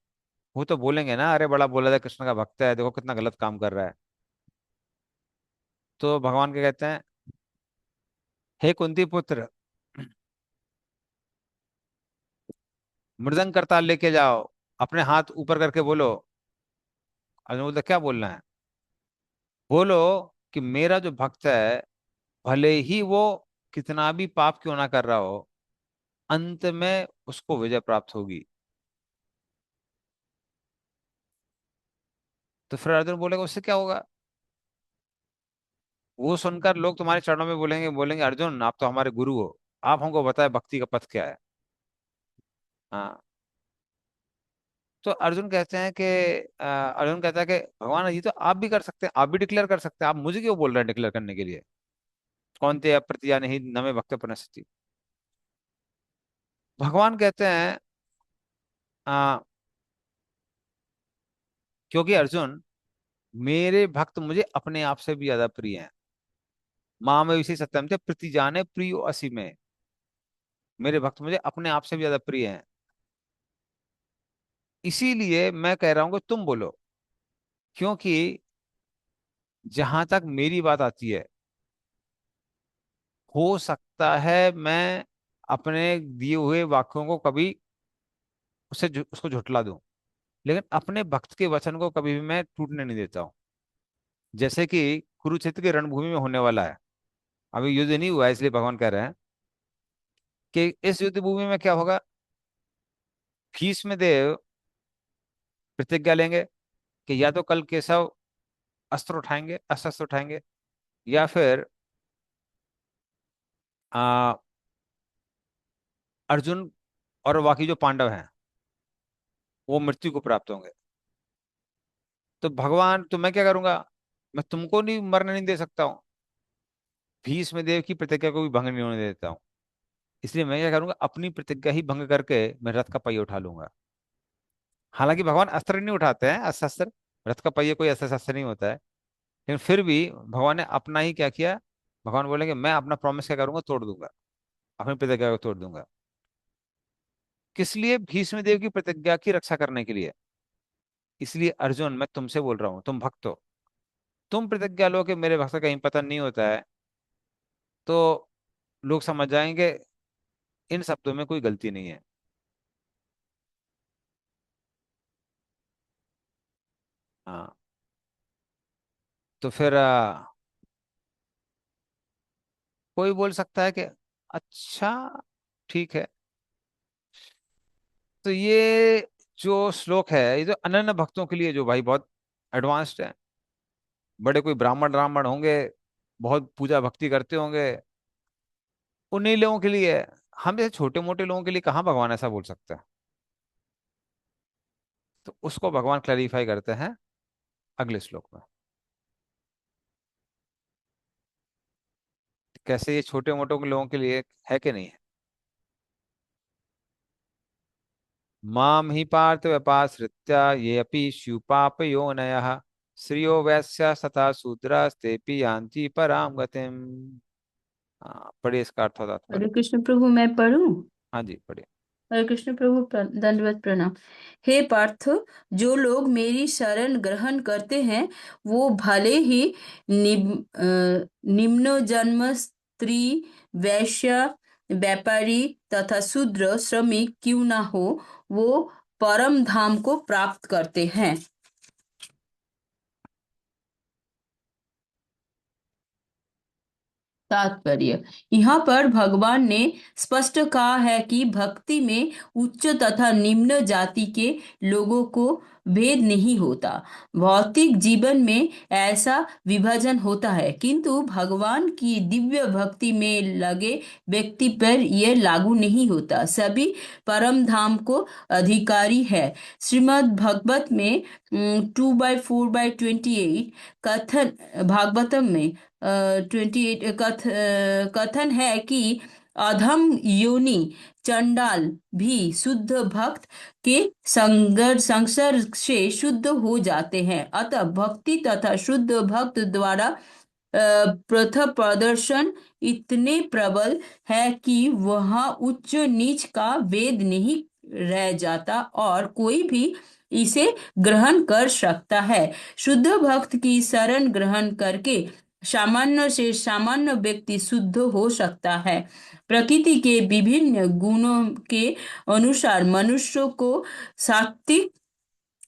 वो तो बोलेंगे ना, अरे बड़ा बोला था, कृष्ण का भक्त है, देखो कितना गलत काम कर रहा है। तो भगवान क्या कहते हैं, हे कुंती पुत्र, मृदंग करताल लेके जाओ, अपने हाथ ऊपर करके बोलो, अर्जुन बोलता क्या बोलना है? बोलो कि मेरा जो भक्त है, भले ही वो कितना भी पाप क्यों ना कर रहा हो, अंत में उसको विजय प्राप्त होगी। तो फिर अर्जुन बोलेगा उससे क्या होगा? वो सुनकर लोग तुम्हारे चरणों में बोलेंगे, बोलेंगे अर्जुन आप तो हमारे गुरु हो, आप हमको बताए भक्ति का पथ क्या है। हाँ। तो अर्जुन कहते हैं कि अर्जुन कहता है कि भगवान ये तो आप भी कर सकते हैं, आप भी डिक्लेयर कर सकते हैं, आप मुझे क्यों बोल रहे हैं डिक्लेयर करने के लिए? कौन ते प्रतिज्ञा नहीं नमे भक्त पुनस्ति। भगवान कहते हैं आ, क्योंकि अर्जुन मेरे भक्त मुझे अपने आप से भी ज्यादा प्रिय हैं। माँ में विशेष सत्यम थे प्रतिजाने प्रियो असी में। मेरे भक्त मुझे अपने आप से भी ज्यादा प्रिय हैं। इसीलिए मैं कह रहा हूं कि तुम बोलो, क्योंकि जहां तक मेरी बात आती है, हो सकता है मैं अपने दिए हुए वाक्यों को कभी उसको झुठला दूं, लेकिन अपने भक्त के वचन को कभी भी मैं टूटने नहीं देता हूं। जैसे कि कुरुक्षेत्र की रणभूमि में होने वाला है, अभी युद्ध नहीं हुआ है, इसलिए भगवान कह रहे हैं कि इस युद्ध भूमि में क्या होगा। भीष्म देव प्रतिज्ञा लेंगे कि या तो कल केशव अस्त्र उठाएंगे, अस्त्र शस्त्र उठाएंगे, या फिर आ, अर्जुन और बाकी जो पांडव हैं वो मृत्यु को प्राप्त होंगे। तो भगवान, तो मैं क्या करूंगा? मैं तुमको नहीं मरने नहीं दे सकता हूँ, भीष्म देव की प्रतिज्ञा को भी भंग नहीं होने देता हूँ। इसलिए मैं क्या करूंगा, अपनी प्रतिज्ञा ही भंग करके मैं रथ का पहिया उठा लूंगा। हालांकि भगवान अस्त्र नहीं उठाते हैं, अस्त्र शस्त्र, रथ का पहिया कोई अस्त्र शस्त्र नहीं होता है, लेकिन फिर भी भगवान ने अपना ही क्या किया। भगवान बोलेंगे मैं अपना प्रॉमिस क्या करूंगा, तोड़ दूंगा, अपनी प्रतिज्ञा को तोड़ दूंगा। किस लिए? भीष्म देव की प्रतिज्ञा की रक्षा करने के लिए। इसलिए अर्जुन मैं तुमसे बोल रहा हूँ, तुम भक्त हो, तुम प्रतिज्ञा लो कि मेरे भक्त का कहीं पतन नहीं होता है, तो लोग समझ जाएंगे इन शब्दों में कोई गलती नहीं है। हाँ। तो फिर कोई बोल सकता है कि अच्छा ठीक है, तो ये जो श्लोक है ये जो अनन्य भक्तों के लिए, जो भाई बहुत एडवांस्ड है, बड़े कोई ब्राह्मण ब्राह्मण होंगे, बहुत पूजा भक्ति करते होंगे, उन्हीं लोगों के लिए है। हम जैसे छोटे मोटे लोगों के लिए कहाँ भगवान ऐसा बोल सकता है? तो उसको भगवान क्लैरिफाई करते हैं अगले श्लोक में। कैसे ये छोटे मोटे लोगों के लिए है कि नहीं है? माम ही पार्थ व्यपाश्रित्य ये अपि स्युपाप योनयः श्रियो वैश्य तथा शूद्रस्तेपि यान्ति पराम गतिम। हाँ, पढ़िए इसका अर्थ और तात्पर्य। हरे कृष्ण प्रभु, मैं पढ़ूं? हाँ जी पढ़िए। हरे कृष्ण प्रभु, दंडवत प्रणाम। हे पार्थ, जो लोग मेरी शरण ग्रहण करते हैं वो भले ही निम्न जन्म स्त्री, वैश्य, व्यापारी तथा शूद्र श्रमिक क्यों ना हो, वो परम धाम को प्राप्त करते हैं। तात्पर्य, यहाँ पर भगवान ने स्पष्ट कहा है कि भक्ति में उच्च तथा निम्न जाति के लोगों को भेद नहीं होता। भौतिक जीवन में ऐसा विभाजन होता है, किंतु भगवान की दिव्य भक्ति में लगे व्यक्ति पर यह लागू नहीं होता। सभी परम धाम को अधिकारी है। श्रीमद् भागवत में 2/4/28 कथन, भागवतम में 28 कथन है कि अधम योनि चंडाल भी शुद्ध भक्त के संसर्ग से शुद्ध हो जाते हैं। अतः भक्ति तथा शुद्ध भक्त द्वारा प्रथम प्रदर्शन इतने प्रबल है कि वह उच्च नीच का भेद नहीं रह जाता और कोई भी इसे ग्रहण कर सकता है। शुद्ध भक्त की शरण ग्रहण करके सामान्य से सामान्य व्यक्ति शुद्ध हो सकता है। प्रकृति के विभिन्न गुणों के अनुसार मनुष्य को सात्विक,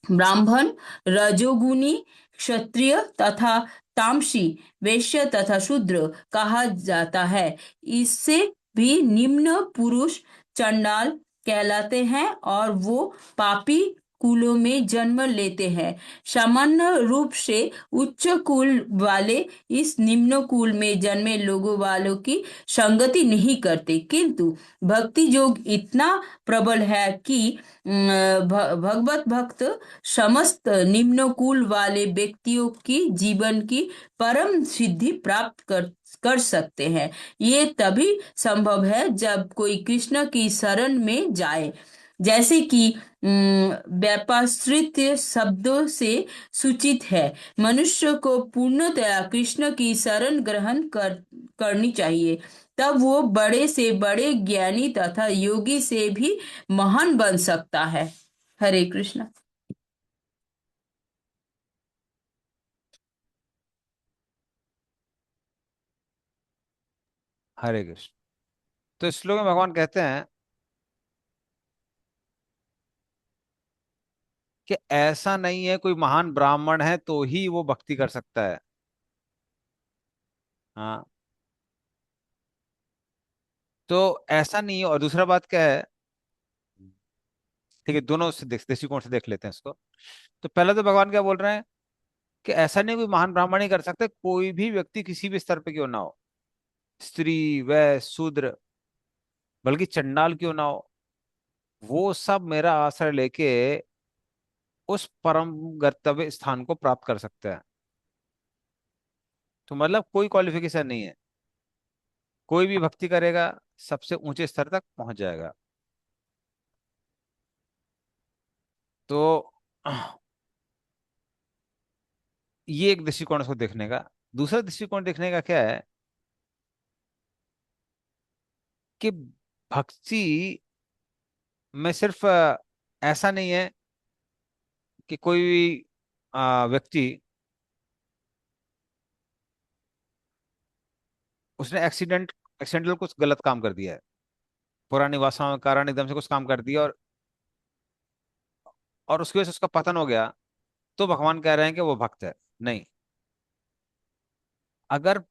ब्राह्मण, रजोगुनी, क्षत्रिय तथा तामसी, वैश्य तथा शूद्र कहा जाता है। इससे भी निम्न पुरुष चंडाल कहलाते हैं और वो पापी कुलों में जन्म लेते हैं। सामान्य रूप से उच्च कुल वाले इस निम्न कुल में जन्मे लोगों वालों की संगति नहीं करते, किंतु भक्ति योग इतना प्रबल है कि भगवत भक्त समस्त निम्न कुल वाले व्यक्तियों की जीवन की परम सिद्धि प्राप्त कर सकते हैं। ये तभी संभव है जब कोई कृष्ण की शरण में जाए। जैसे कि व्यापाश्रित शब्दों से सूचित है, मनुष्य को पूर्णतया कृष्ण की शरण ग्रहण करनी चाहिए। तब वो बड़े से बड़े ज्ञानी तथा योगी से भी महान बन सकता है। हरे कृष्ण। हरे कृष्ण। तो इस श्लोक में भगवान कहते हैं कि ऐसा नहीं है कोई महान ब्राह्मण है तो ही वो भक्ति कर सकता है। हाँ, तो ऐसा नहीं है। और दूसरा बात क्या है, ठीक है, दोनों से दृष्टिकोण से देख लेते हैं इसको। तो पहले तो भगवान क्या बोल रहे हैं कि ऐसा नहीं कोई महान ब्राह्मण ही कर सकता, कोई भी व्यक्ति किसी भी स्तर पे क्यों ना हो, स्त्री, वैश्य, शूद्र, बल्कि चंडाल क्यों ना हो, वो सब मेरा आश्रय लेके उस परम गंतव्य स्थान को प्राप्त कर सकते हैं। तो मतलब कोई क्वालिफिकेशन नहीं है, कोई भी भक्ति करेगा सबसे ऊंचे स्तर तक पहुंच जाएगा। तो ये एक दृष्टिकोण उसको देखने का। दूसरा दृष्टिकोण देखने का क्या है कि भक्ति में सिर्फ ऐसा नहीं है कि कोई भी व्यक्ति उसने एक्सीडेंटल कुछ गलत काम कर दिया है, पुरानी वासनाओं के कारण एकदम से कुछ काम कर दिया, और उसकी वजह से उसका पतन हो गया, तो भगवान कह रहे हैं कि वो भक्त है। नहीं, अगर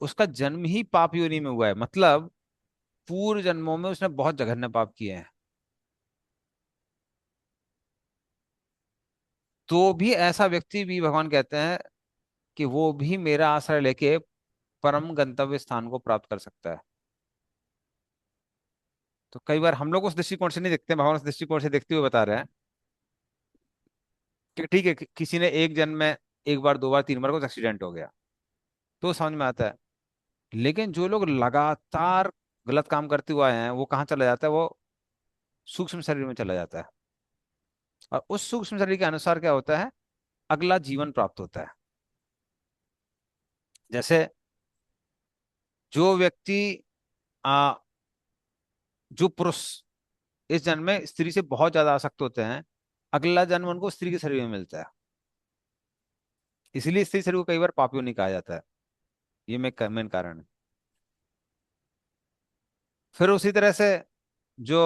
उसका जन्म ही पाप योनि में हुआ है, मतलब पूर्व जन्मों में उसने बहुत जघन्य पाप किए हैं, तो भी ऐसा व्यक्ति भी भगवान कहते हैं कि वो भी मेरा आश्रय लेके परम गंतव्य स्थान को प्राप्त कर सकता है। तो कई बार हम लोग उस दृष्टिकोण से नहीं देखते, भगवान उस दृष्टिकोण से देखते हुए बता रहे हैं कि ठीक है, किसी ने एक जन्म में एक बार, दो बार, तीन बार कुछ एक्सीडेंट हो गया तो समझ में आता है। लेकिन जो लोग लगातार गलत काम करते हुए आए हैं, वो कहाँ चला जाता है, वो सूक्ष्म शरीर में चला जाता है। और उस सूक्ष्म शरीर के अनुसार क्या होता है, अगला जीवन प्राप्त होता है। जैसे जो व्यक्ति आ, जो पुरुष इस जन्म में स्त्री से बहुत ज्यादा आसक्त होते हैं, अगला जन्म उनको स्त्री के शरीर में मिलता है। इसलिए स्त्री शरीर को कई बार पापियों नहीं कहा जाता है। ये मेन कारण है। फिर उसी तरह से जो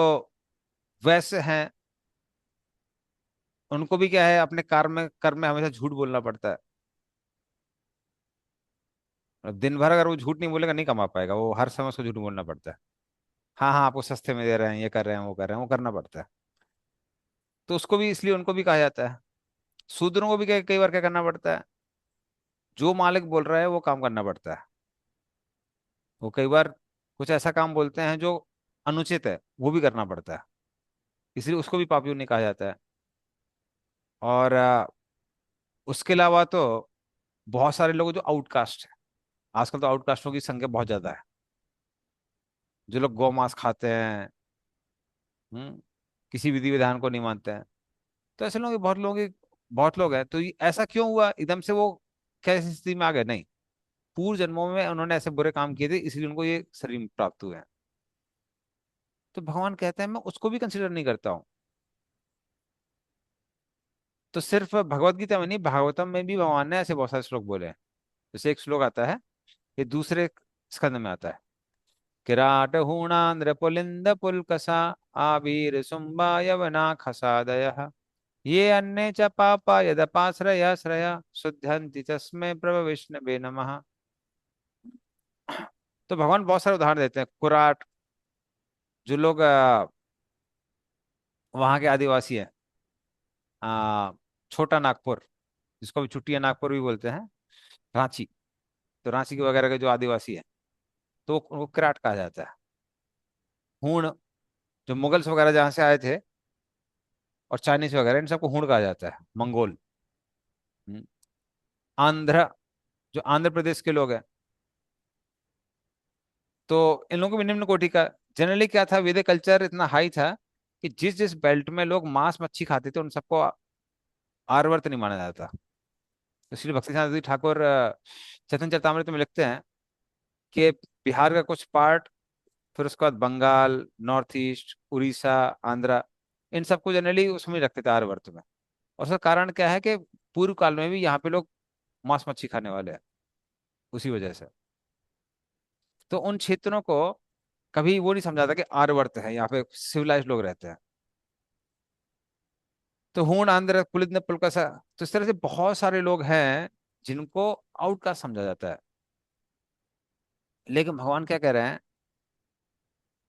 वैश्य हैं, उनको भी क्या है, अपने कर्म में हमेशा झूठ बोलना पड़ता है। अब दिन भर अगर वो झूठ नहीं बोलेगा नहीं कमा पाएगा, वो हर समय उसको झूठ बोलना पड़ता है। हाँ हाँ, आपको सस्ते में दे रहे हैं, ये कर रहे हैं, वो कर रहे हैं, वो करना पड़ता है। तो उसको भी, इसलिए उनको भी कहा जाता है। शूद्रों को भी कई बार क्या करना पड़ता है, जो मालिक बोल रहा है वो काम करना पड़ता है। वो कई बार कुछ ऐसा काम बोलते हैं जो अनुचित है, वो भी करना पड़ता है। इसलिए उसको भी पापियों नहीं कहा जाता है। और उसके अलावा तो बहुत सारे लोग जो आउटकास्ट है, आजकल तो आउटकास्टों की संख्या बहुत ज्यादा है, जो लोग गौ मांस खाते हैं, किसी विधि विधान को नहीं मानते हैं। तो ऐसे लोग, बहुत लोग हैं। तो ऐसा क्यों हुआ एकदम से वो कैसी स्थिति में आ गए? नहीं, पूर्व जन्मों में उन्होंने ऐसे बुरे काम किए थे, इसलिए उनको ये शरीर प्राप्त हुए हैं। तो भगवान कहते हैं मैं उसको भी कंसिडर नहीं करता हूँ। तो सिर्फ भगवत गीता में नहीं, भागवतम में भी भगवान ने ऐसे बहुत सारे श्लोक बोले हैं। जैसे एक श्लोक आता है, ये दूसरे स्कंद में आता है, किराट हूणान्द्र पुलिंद पुलकसा आवीर सुम्बा यवना खसादय ये अन्ये च पापा यदपाश्रया श्रया शुद्धन्ति तस्मै प्रभ विष्णवे नमः। तो भगवान बहुत सारे उदाहरण देते हैं। कुराट, जो लोग वहाँ के आदिवासी हैं, आ, छोटा नागपुर, जिसको भी छुट्टियां नागपुर भी बोलते हैं, रांची, तो रांची के वगैरह के जो आदिवासी है, तो उनको किराट कहा जाता है। हूण, जो मुगल्स वगैरह जहाँ से आए थे, और चाइनीज वगैरह, इन सबको हूण कहा जाता है, मंगोल। हम्म। आंध्र, जो आंध्र प्रदेश के लोग हैं, तो इन लोगों को भी निम्न कोटि का। जनरली क्या था, वैदिक कल्चर इतना हाई था कि जिस जिस बेल्ट में लोग मांस मच्छी खाते थे, उन सबको आर्यवर्त नहीं माना जाता। तो श्री भक्ति सिद्धांत ठाकुर चैतन्य चरितामृत में लिखते हैं कि बिहार का कुछ पार्ट, फिर उसके बाद बंगाल, नॉर्थ ईस्ट, उड़ीसा, आंध्रा, इन सबको जनरली उसमें रखते थे आर्यवर्त में। और उसका कारण क्या है कि पूर्व काल में भी यहाँ पे लोग मांस मच्छी खाने वाले हैं, उसी वजह से। तो उन क्षेत्रों को कभी वो नहीं समझा था कि आर्यवर्त है, यहाँ पे सिविलाइज लोग रहते हैं। तो हूण, आंध्र, कुलिद, पुलकासा, तो इस तरह से बहुत सारे लोग हैं जिनको आउटकास्ट समझा जाता है। लेकिन भगवान क्या कह रहे हैं,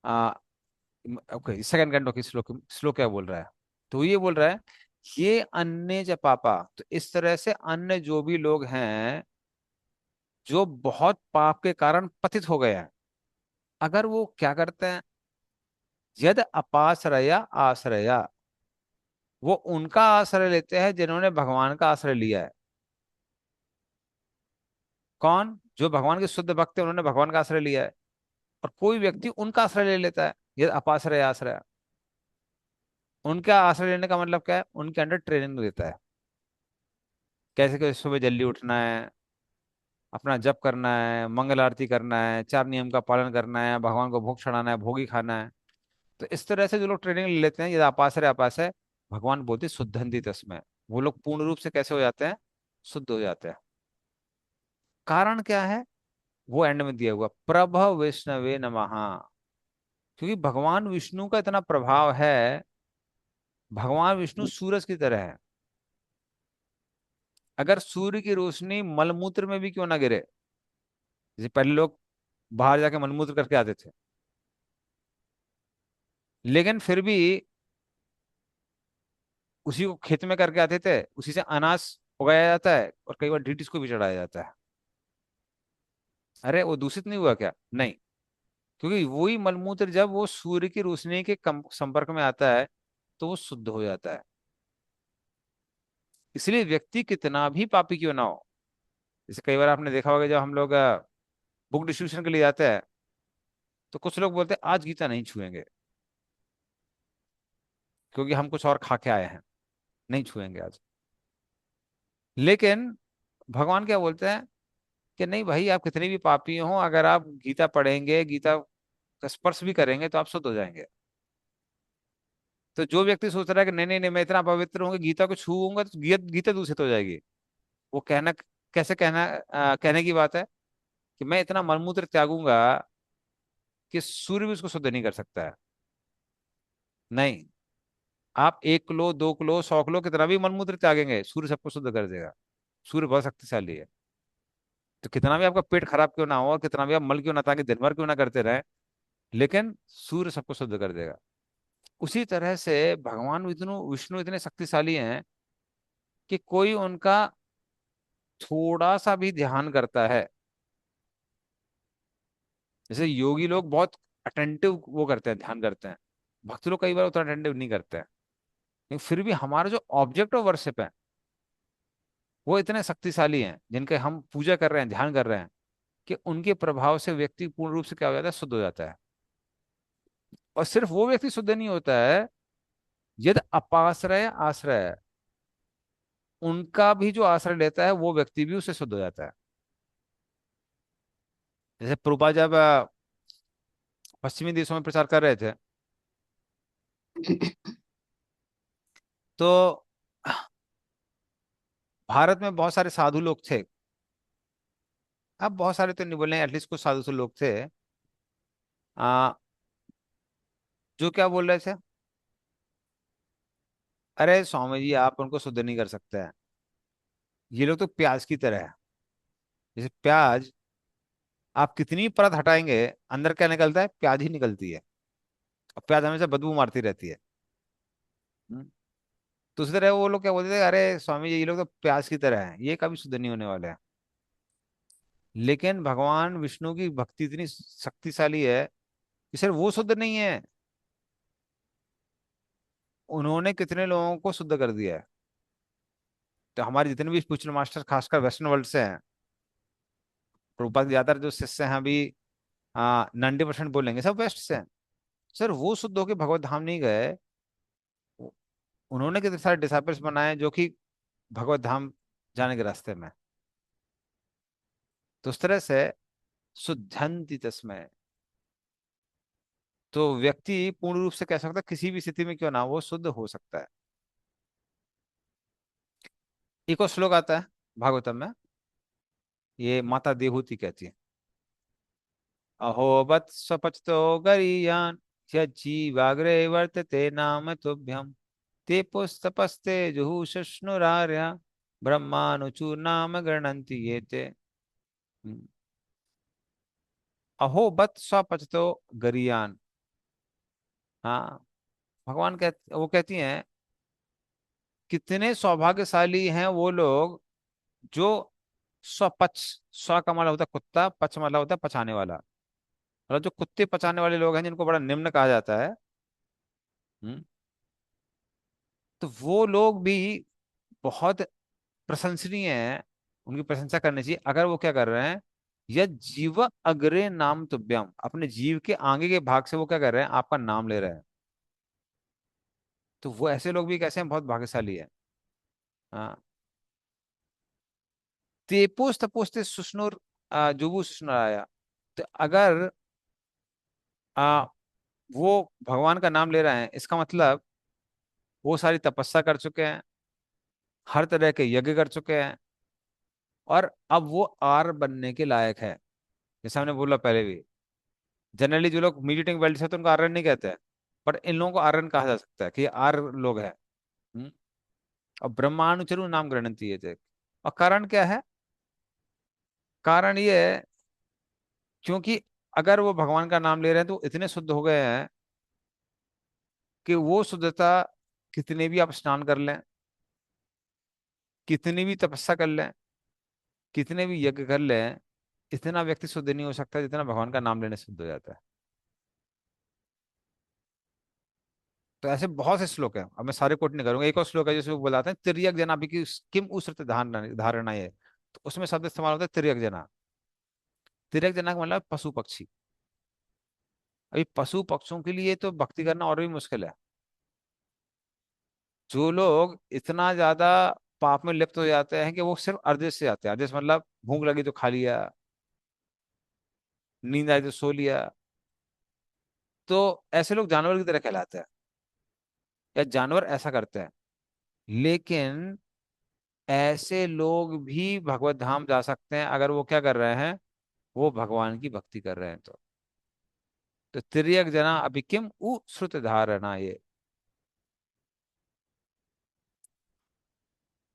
आ, ओके, सेकंड कैंटो की श्लोक, श्लोक क्या बोल रहा है, तो ये बोल रहा है, ये अन्य ज पापा, तो इस तरह से अन्य जो भी लोग हैं जो बहुत पाप के कारण पतित हो गए हैं, अगर वो क्या करते हैं, यद अपाश्रया आश्रया, वो उनका आश्रय लेते हैं जिन्होंने भगवान का आश्रय लिया है। कौन? जो भगवान के शुद्ध भक्त है, उन्होंने भगवान का आश्रय लिया है। और कोई व्यक्ति उनका आश्रय ले लेता है, यद अपाश्रय आश्रय, उनका आश्रय लेने का मतलब क्या है, उनके अंडर ट्रेनिंग देता है, कैसे कैसे सुबह जल्दी उठना है, अपना जप करना है, मंगल आरती करना है, चार नियम का पालन करना है, भगवान को भोग चढ़ाना है, भोगी खाना है। तो इस तरह से जो लोग ट्रेनिंग ले लेते हैं, यदि आपास है, भगवान बोलते शुद्धंति तस्मै, वो लोग पूर्ण रूप से कैसे हो जाते हैं, शुद्ध हो जाते हैं। कारण क्या है, वो एंड में दिया हुआ, प्रभ वैष्णवे नमः। क्योंकि भगवान विष्णु का इतना प्रभाव है, भगवान विष्णु सूरज की तरह है। अगर सूर्य की रोशनी मलमूत्र में भी क्यों ना गिरे, जैसे पहले लोग बाहर जाके मलमूत्र करके आते थे, लेकिन फिर भी उसी को खेत में करके आते थे, उसी से अनाज उगाया जाता है, और कई बार ड्यूटीज को भी चढ़ाया जाता है। अरे वो दूषित नहीं हुआ क्या? नहीं, क्योंकि वही मलमूत्र जब वो सूर्य की रोशनी के संपर्क में आता है, तो वो शुद्ध हो जाता है। इसलिए व्यक्ति कितना भी पापी क्यों ना हो, जैसे कई बार आपने देखा होगा, जब हम लोग बुक डिस्ट्रीब्यूशन के लिए जाते हैं, तो कुछ लोग बोलते हैं आज गीता नहीं छुएंगे, क्योंकि हम कुछ और खा के आए हैं, नहीं छुएंगे आज। लेकिन भगवान क्या बोलते हैं कि नहीं भाई, आप कितने भी पापी हो, अगर आप गीता पढ़ेंगे, गीता का स्पर्श भी करेंगे, तो आप शुद्ध हो जाएंगे। तो जो व्यक्ति सोच रहा है कि नहीं नहीं नहीं, मैं इतना पवित्र हूँ कि गीता को छूऊंगा तो गीता गीता दूषित हो जाएगी, वो कहना, कैसे कहना, कहने की बात है कि मैं इतना मलमूत्र त्यागूंगा कि सूर्य भी उसको शुद्ध नहीं कर सकता है। नहीं, आप 1 किलो, 2 किलो, 100 किलो, कितना भी मलमूत्र त्यागेंगे, सूर्य सबको शुद्ध कर देगा। सूर्य बहुत शक्तिशाली है। तो कितना भी आपका पेट खराब क्यों ना हो, और कितना भी आप मल क्यों ना ताकि दिन भर क्यों ना करते रहे, लेकिन सूर्य सबको शुद्ध कर देगा। उसी तरह से भगवान विष्णु विष्णु इतने शक्तिशाली हैं कि कोई उनका थोड़ा सा भी ध्यान करता है, जैसे योगी लोग बहुत अटेंटिव वो करते हैं, ध्यान करते हैं, भक्त लोग कई बार उतना अटेंटिव नहीं करते हैं। लेकिन फिर भी हमारा जो ऑब्जेक्ट ऑफ वर्शिप है, वो इतने शक्तिशाली हैं, जिनके हम पूजा कर रहे हैं, ध्यान कर रहे हैं, कि उनके प्रभाव से व्यक्ति पूर्ण रूप से क्या हो जाता है, शुद्ध हो जाता है। और सिर्फ वो व्यक्ति शुद्ध नहीं होता है, यदि अपाश्रय आश्रय, उनका भी जो आश्रय लेता है, वो व्यक्ति भी उससे शुद्ध हो जाता है। जैसे प्रभुपाद जब पश्चिमी देशों में प्रचार कर रहे थे, तो भारत में बहुत सारे साधु लोग थे। अब बहुत सारे तो नहीं बोले, एटलीस्ट कुछ साधु से लोग थे, आ, जो क्या बोल रहे थे, अरे स्वामी जी, आप उनको शुद्ध नहीं कर सकते हैं। ये लोग तो प्याज की तरह है। जैसे प्याज, आप कितनी परत हटाएंगे, अंदर क्या निकलता है? प्याज ही निकलती है। और प्याज हमेशा बदबू मारती रहती है। हम्म। तो उसी तरह वो लोग क्या बोलते थे, अरे स्वामी जी ये लोग तो प्याज की तरह है, ये कभी शुद्ध नहीं होने वाले हैं। लेकिन भगवान विष्णु की भक्ति इतनी शक्तिशाली है कि सिर्फ वो शुद्ध नहीं है, उन्होंने कितने लोगों को शुद्ध कर दिया है। तो हमारे जितने भी स्पिरिचुअल मास्टर, खासकर वेस्टर्न वर्ल्ड से हैं, प्रभुपाद के ज्यादातर जो शिष्य हैं अभी, 90% बोलेंगे सब वेस्ट से हैं। सर वो शुद्ध होके भगवत धाम नहीं गए। उन्होंने कितने सारे डिसाइपल्स बनाए जो कि भगवत धाम जाने के रास्ते में। तो उस तरह से शुद्धंति तस्मय, तो व्यक्ति पूर्ण रूप से कह सकता है किसी भी स्थिति में क्यों ना वो शुद्ध हो सकता है। एक और श्लोक आता है भागवतम में, ये माता देहूति कहती है, अहो वत् स्वपचतो गरीयान यज्जीवाग्रे वर्तते नाम तुभ्यम ते पुस्तपस्ते जुहुषश्नुरार्या ब्रह्मानुचूर नाम गृह्णन्ति ये ते। हम्म। अहो बत स्वपचतो गरीयान। हाँ, भगवान वो कहती हैं, कितने सौभाग्यशाली हैं वो लोग जो स्वपच, स्व का मतलब होता है कुत्ता, पच मतलब होता है पचाने वाला, मतलब जो कुत्ते पचाने वाले लोग हैं जिनको बड़ा निम्न कहा जाता है। हम्म। तो वो लोग भी बहुत प्रशंसनीय हैं, उनकी प्रशंसा करनी चाहिए। अगर वो क्या कर रहे हैं, यह जीव अग्रे नाम तुभ्यम, अपने जीव के आगे के भाग से वो क्या कर रहे हैं, आपका नाम ले रहे हैं। तो वो ऐसे लोग भी कैसे हैं, बहुत भाग्यशाली है। हाँ। तेपोस तपोस्ते सुष्णुर जुबु सुष्णुर आया। तो अगर आ, वो भगवान का नाम ले रहे हैं, इसका मतलब वो सारी तपस्या कर चुके हैं, हर तरह के यज्ञ कर चुके हैं, और अब वो आर बनने के लायक है। जैसे हमने बोला पहले भी, जनरली जो लोग मीडिएटिंग बेल्ट से, तो उनको आर्यन नहीं कहते हैं, पर इन लोगों को आर्यन कहा जा सकता है कि ये आर्य लोग हैं। हम्म। और ब्रह्मानुचरु नाम गृह्णन्ति ये थे। और कारण क्या है? कारण ये है, क्योंकि अगर वो भगवान का नाम ले रहे हैं तो इतने शुद्ध हो गए हैं कि वो शुद्धता, कितने भी आप स्नान कर लें, कितनी भी तपस्या कर लें, कितने भी यज्ञ कर लें, इतना व्यक्ति शुद्ध नहीं हो सकता जितना भगवान का नाम लेने से शुद्ध हो जाता है। तो ऐसे बहुत से श्लोक हैं, अब मैं सारे कोट नहीं करूंगा। एक और श्लोक है जिसमें वो बताते हैं, तिर्यक जना भी की किम उसृत धारणा धारणा है। तो उसमें शब्द इस्तेमाल होता है तिर्यक जना। तिर्यक जना का मतलब पशु पक्षी। अभी पशु पक्षियों के लिए तो भक्ति करना और भी मुश्किल है। जो लोग इतना ज्यादा पाप में लिप्त हो जाते हैं कि वो सिर्फ अर्जिश से आते हैं, अर्जिश मतलब भूख लगी तो खा लिया, नींद आई तो सो लिया, तो ऐसे लोग जानवर की तरह कहलाते हैं, या जानवर ऐसा करते हैं। लेकिन ऐसे लोग भी भगवत धाम जा सकते हैं अगर वो क्या कर रहे हैं, वो भगवान की भक्ति कर रहे हैं। तो तिर्यक जना अभी किम उ श्रुत धारणा ये।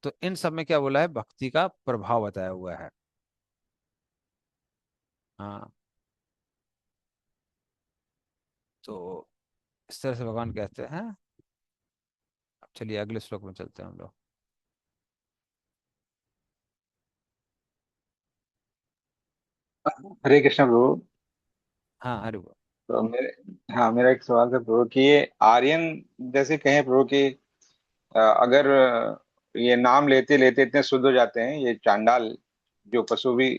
तो इन सब में क्या बोला है, भक्ति का प्रभाव बताया हुआ है। हाँ। तो इस तरह से भगवान कहते हैं। अब चलिए अगले श्लोक में चलते हैं हम लोग। हरे कृष्ण प्रभु। हाँ, हरि बोल। तो हाँ, मेरा एक सवाल था प्रभु कि ये आर्यन जैसे कहें प्रभु कि अगर ये नाम लेते लेते इतने शुद्ध हो जाते हैं, ये चांडाल जो पशु भी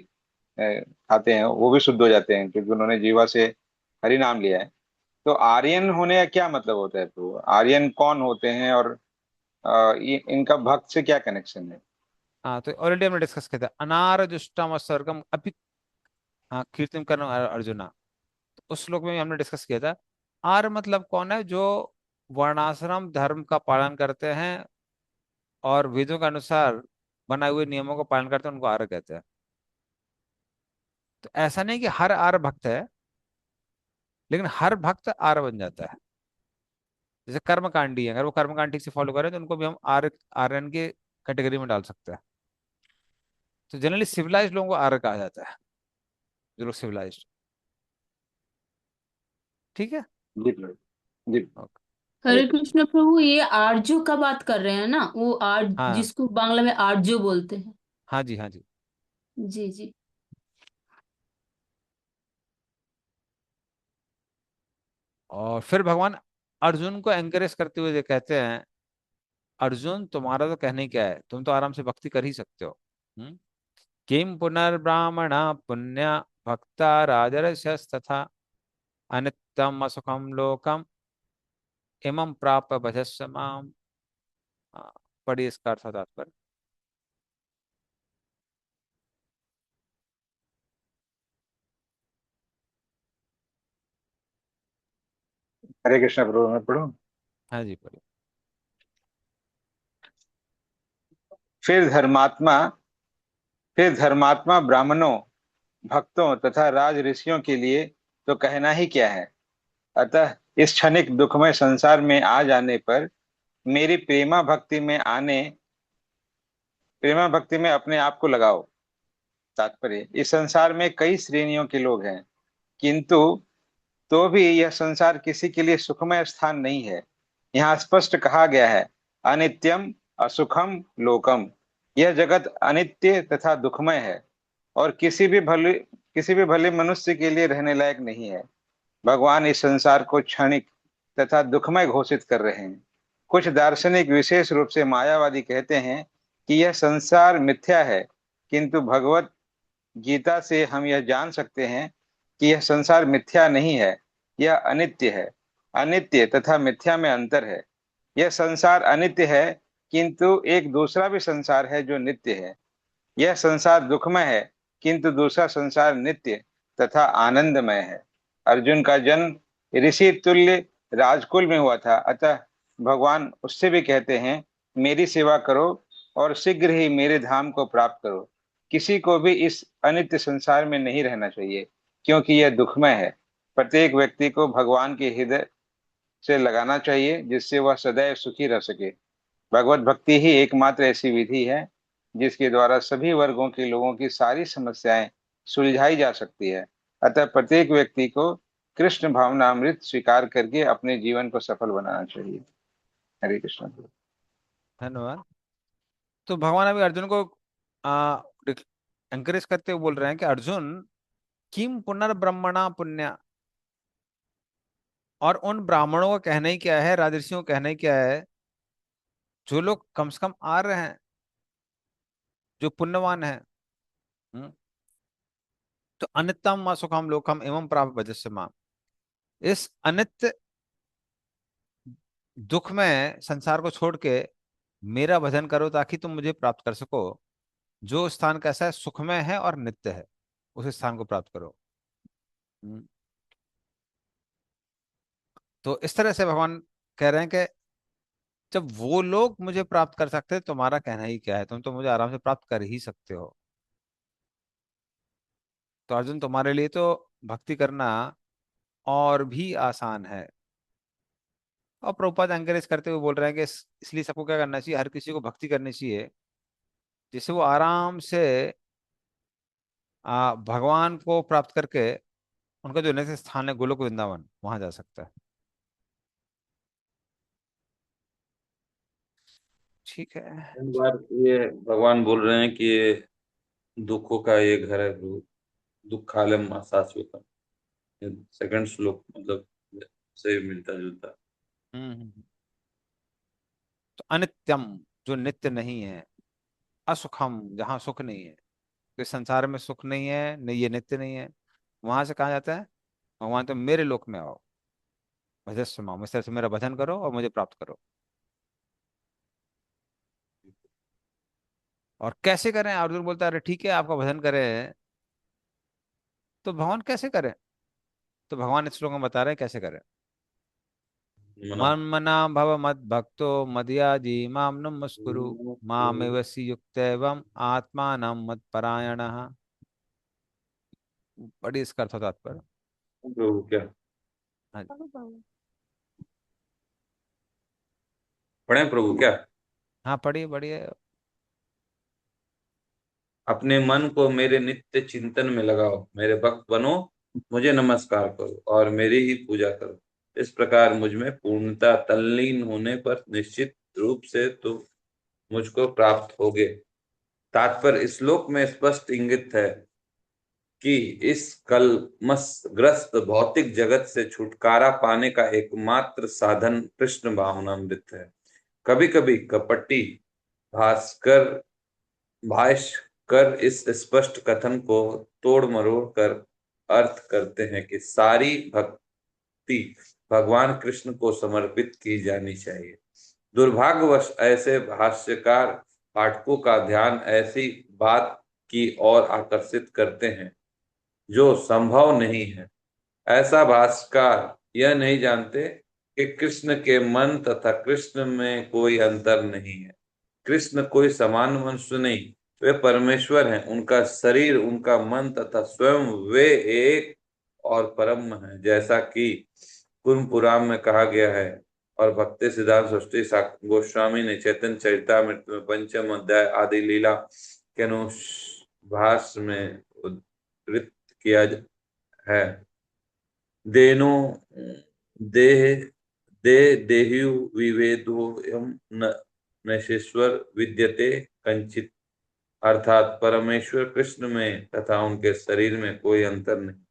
खाते हैं वो भी शुद्ध हो जाते हैं क्योंकि उन्होंने जीवा से हरि नाम लिया है। तो आर्यन होने का क्या मतलब होता है प्रभु? आर्यन कौन होते हैं और इनका भक्त से क्या कनेक्शन है? हाँ, तो ऑलरेडी हमने डिस्कस किया था, अनार जुष्टम स्वर्गम अभी। हाँ, कीर्तन करना अर्जुना। तो उस श्लोक में भी हमने डिस्कस किया था। आर मतलब कौन है, जो वर्णाश्रम धर्म का पालन करते हैं और वेदों के अनुसार बनाए हुए नियमों का पालन करते हैं, उनको आर्य कहते हैं। तो ऐसा नहीं कि हर आर्य भक्त है, लेकिन हर भक्त आर्य बन जाता है। जैसे कर्मकांडी है, अगर वो कर्मकांड ठीक से फॉलो करें तो उनको भी हम आर्यन के कैटेगरी में डाल सकते हैं। तो जनरली सिविलाइज्ड लोगों को आर्य कहा जाता है, जो लोग सिविलाइज्ड। ठीक है। जी प्रभु जी। ओके। हरे हरे कृष्ण। कृष्ण प्रभु, ये आर्जो का बात कर रहे हैं ना, वो हाँ जिसको बांग्ला में आर्जो बोलते हैं। हाँ जी, हाँ जी। जी जी। और फिर भगवान अर्जुन को एंकरेज करते हुए ये कहते हैं, अर्जुन तुम्हारा तो कहने क्या है, तुम तो आराम से भक्ति कर ही सकते हो। हम्म। किम पुनर्ब्राह्मणा पुण्य भक्ता राजर्षयस्तथा अनित्यम असुखम लोकम इमं प्राप्य भजस्व माम। पढ़िए इसका अर्थ तात्पर्य। हरे कृष्ण प्रभु, मैं पढ़ूं? हाँ जी पढ़िए। फिर धर्मात्मा फिर धर्मात्मा ब्राह्मणों, भक्तों तथा राज ऋषियों के लिए तो कहना ही क्या है। अतः इस क्षणिक दुखमय संसार में आ जाने पर मेरी प्रेमा भक्ति में अपने आप को लगाओ। तात्पर्य, इस संसार में कई श्रेणियों के लोग हैं, किंतु तो भी यह संसार किसी के लिए सुखमय स्थान नहीं है। यहाँ स्पष्ट कहा गया है, अनित्यम असुखम लोकम। यह जगत अनित्य तथा दुखमय है और किसी भी भले मनुष्य के लिए रहने लायक नहीं है। भगवान इस संसार को क्षणिक तथा दुखमय घोषित कर रहे हैं। कुछ दार्शनिक, विशेष रूप से मायावादी, कहते हैं कि यह संसार मिथ्या है, किंतु भगवत गीता से हम यह जान सकते हैं कि यह संसार मिथ्या नहीं है, यह अनित्य है। अनित्य तथा मिथ्या में अंतर है। यह संसार अनित्य है, किंतु एक दूसरा भी संसार है जो नित्य है। यह संसार दुखमय है, किंतु दूसरा संसार नित्य तथा आनंदमय है। अर्जुन का जन्म ऋषि तुल्य राजकुल में हुआ था, अतः भगवान उससे भी कहते हैं, मेरी सेवा करो और शीघ्र ही मेरे धाम को प्राप्त करो। किसी को भी इस अनित्य संसार में नहीं रहना चाहिए, क्योंकि यह दुखमय है। प्रत्येक व्यक्ति को भगवान के हृदय से लगाना चाहिए, जिससे वह सदैव सुखी रह सके। भगवत भक्ति ही एकमात्र ऐसी विधि है जिसके द्वारा सभी वर्गों के लोगों की सारी समस्याएं सुलझाई जा सकती है। अतः प्रत्येक व्यक्ति को कृष्ण भावनामृत स्वीकार करके अपने जीवन को सफल बनाना चाहिए। हरे कृष्ण। धन्यवाद। तो भगवान अभी अर्जुन को आ एंकरेज करते हुए बोल रहे हैं कि अर्जुन, किम पुनर्ब्रह्मणा पुण्य, और उन ब्राह्मणों का कहना ही क्या है, राजर्षियों का कहना ही क्या है, जो लोग कम से कम आ रहे हैं, जो पुण्यवान है। हम्म। तो अनित्यम सुखम लोकम एवं प्राप्त भजस्य माम। इस अनित्य दुख में संसार को छोड़ के मेरा भजन करो, ताकि तुम मुझे प्राप्त कर सको। जो स्थान कैसा है, सुखमय है और नित्य है, उस स्थान को प्राप्त करो। हम्म। तो इस तरह से भगवान कह रहे हैं कि जब वो लोग मुझे प्राप्त कर सकते हैं, तुम्हारा कहना ही क्या है, तुम तो मुझे आराम से प्राप्त कर ही सकते हो। तो अर्जुन, तुम्हारे लिए तो भक्ति करना और भी आसान है। और प्रभुपाद एंकरेज करते हुए बोल रहे हैं कि इसलिए सबको क्या करना चाहिए, हर किसी को भक्ति करनी चाहिए, जिससे वो आराम से भगवान को प्राप्त करके उनका जो नेक्स्ट स्थान है गोलोक वृंदावन, वहां जा सकता है। ठीक है। एक बार ये भगवान बोल रहे हैं कि ये दुखों का ये घर है, दुखालय शाश्वतम। ये सेकंड श्लोक मतलब से मिलता जुलता। तो अनित्यम, जो नित्य नहीं है, असुखम, जहाँ सुख नहीं है, तो इस संसार में सुख नहीं है, नहीं, ये नित्य नहीं है, वहां से कहा जाता है भगवान तो मेरे लोक में आओ, भजस्व माम, इस तरह से मेरा भजन करो और मुझे प्राप्त करो। और कैसे करें, अर्जुन बोलता है, अरे ठीक है आपका भजन करें, तो भगवान कैसे करें? तो भगवान इस श्लोक में बता रहे हैं कैसे करें। मना। मन्मना भव मद भक्तो मदयाजी माम नमस्कुरु, मामेवसि युक्तैवम् आत्मानं मत्परायणः। बड़ी इसका अर्थ तात्पर्य। प्रभु क्या? हाँ जी। पढ़ें प्रभु क्या? हाँ पढ़िए पढ़िए। अपने मन को मेरे नित्य चिंतन में लगाओ, मेरे भक्त बनो, मुझे नमस्कार करो और मेरी ही पूजा करो। इस प्रकार मुझ में पूर्णता तल्लीन होने पर निश्चित रूप से तुम मुझको प्राप्त होगे। तात्पर्य इस श्लोक में स्पष्ट इंगित है कि इस कलमश ग्रस्त भौतिक जगत से छुटकारा पाने का एकमात्र साधन कृष्ण भावनामृत है। कभी कभी कपटी भास्कर भाष्कर इस स्पष्ट कथन को तोड़ मरोड़ कर अर्थ करते हैं कि सारी भक्ति भगवान कृष्ण को समर्पित की जानी चाहिए। दुर्भाग्यवश ऐसे भाष्यकार पाठकों का ध्यान ऐसी बात की ओर आकर्षित करते हैं जो संभव नहीं है। ऐसा भाष्यकार यह नहीं जानते कि कृष्ण के मन तथा कृष्ण में कोई अंतर नहीं है। कृष्ण कोई समान मनुष्य नहीं, वे परमेश्वर हैं। उनका शरीर, उनका मन तथा स्वयं वे एक और परम है, जैसा कि कुंभ पुराण में कहा गया है और भक्ति सिद्धांत सरस्वती गोस्वामी ने चैतन्य चरितामृत में पंचम अध्याय आदि लीला के अनुभाष में उद्धृत किया है। देनो देह दे देहु विवेदोयम न नशेश्वर विद्यते कंचित, अर्थात परमेश्वर कृष्ण में तथा उनके शरीर में कोई अंतर नहीं।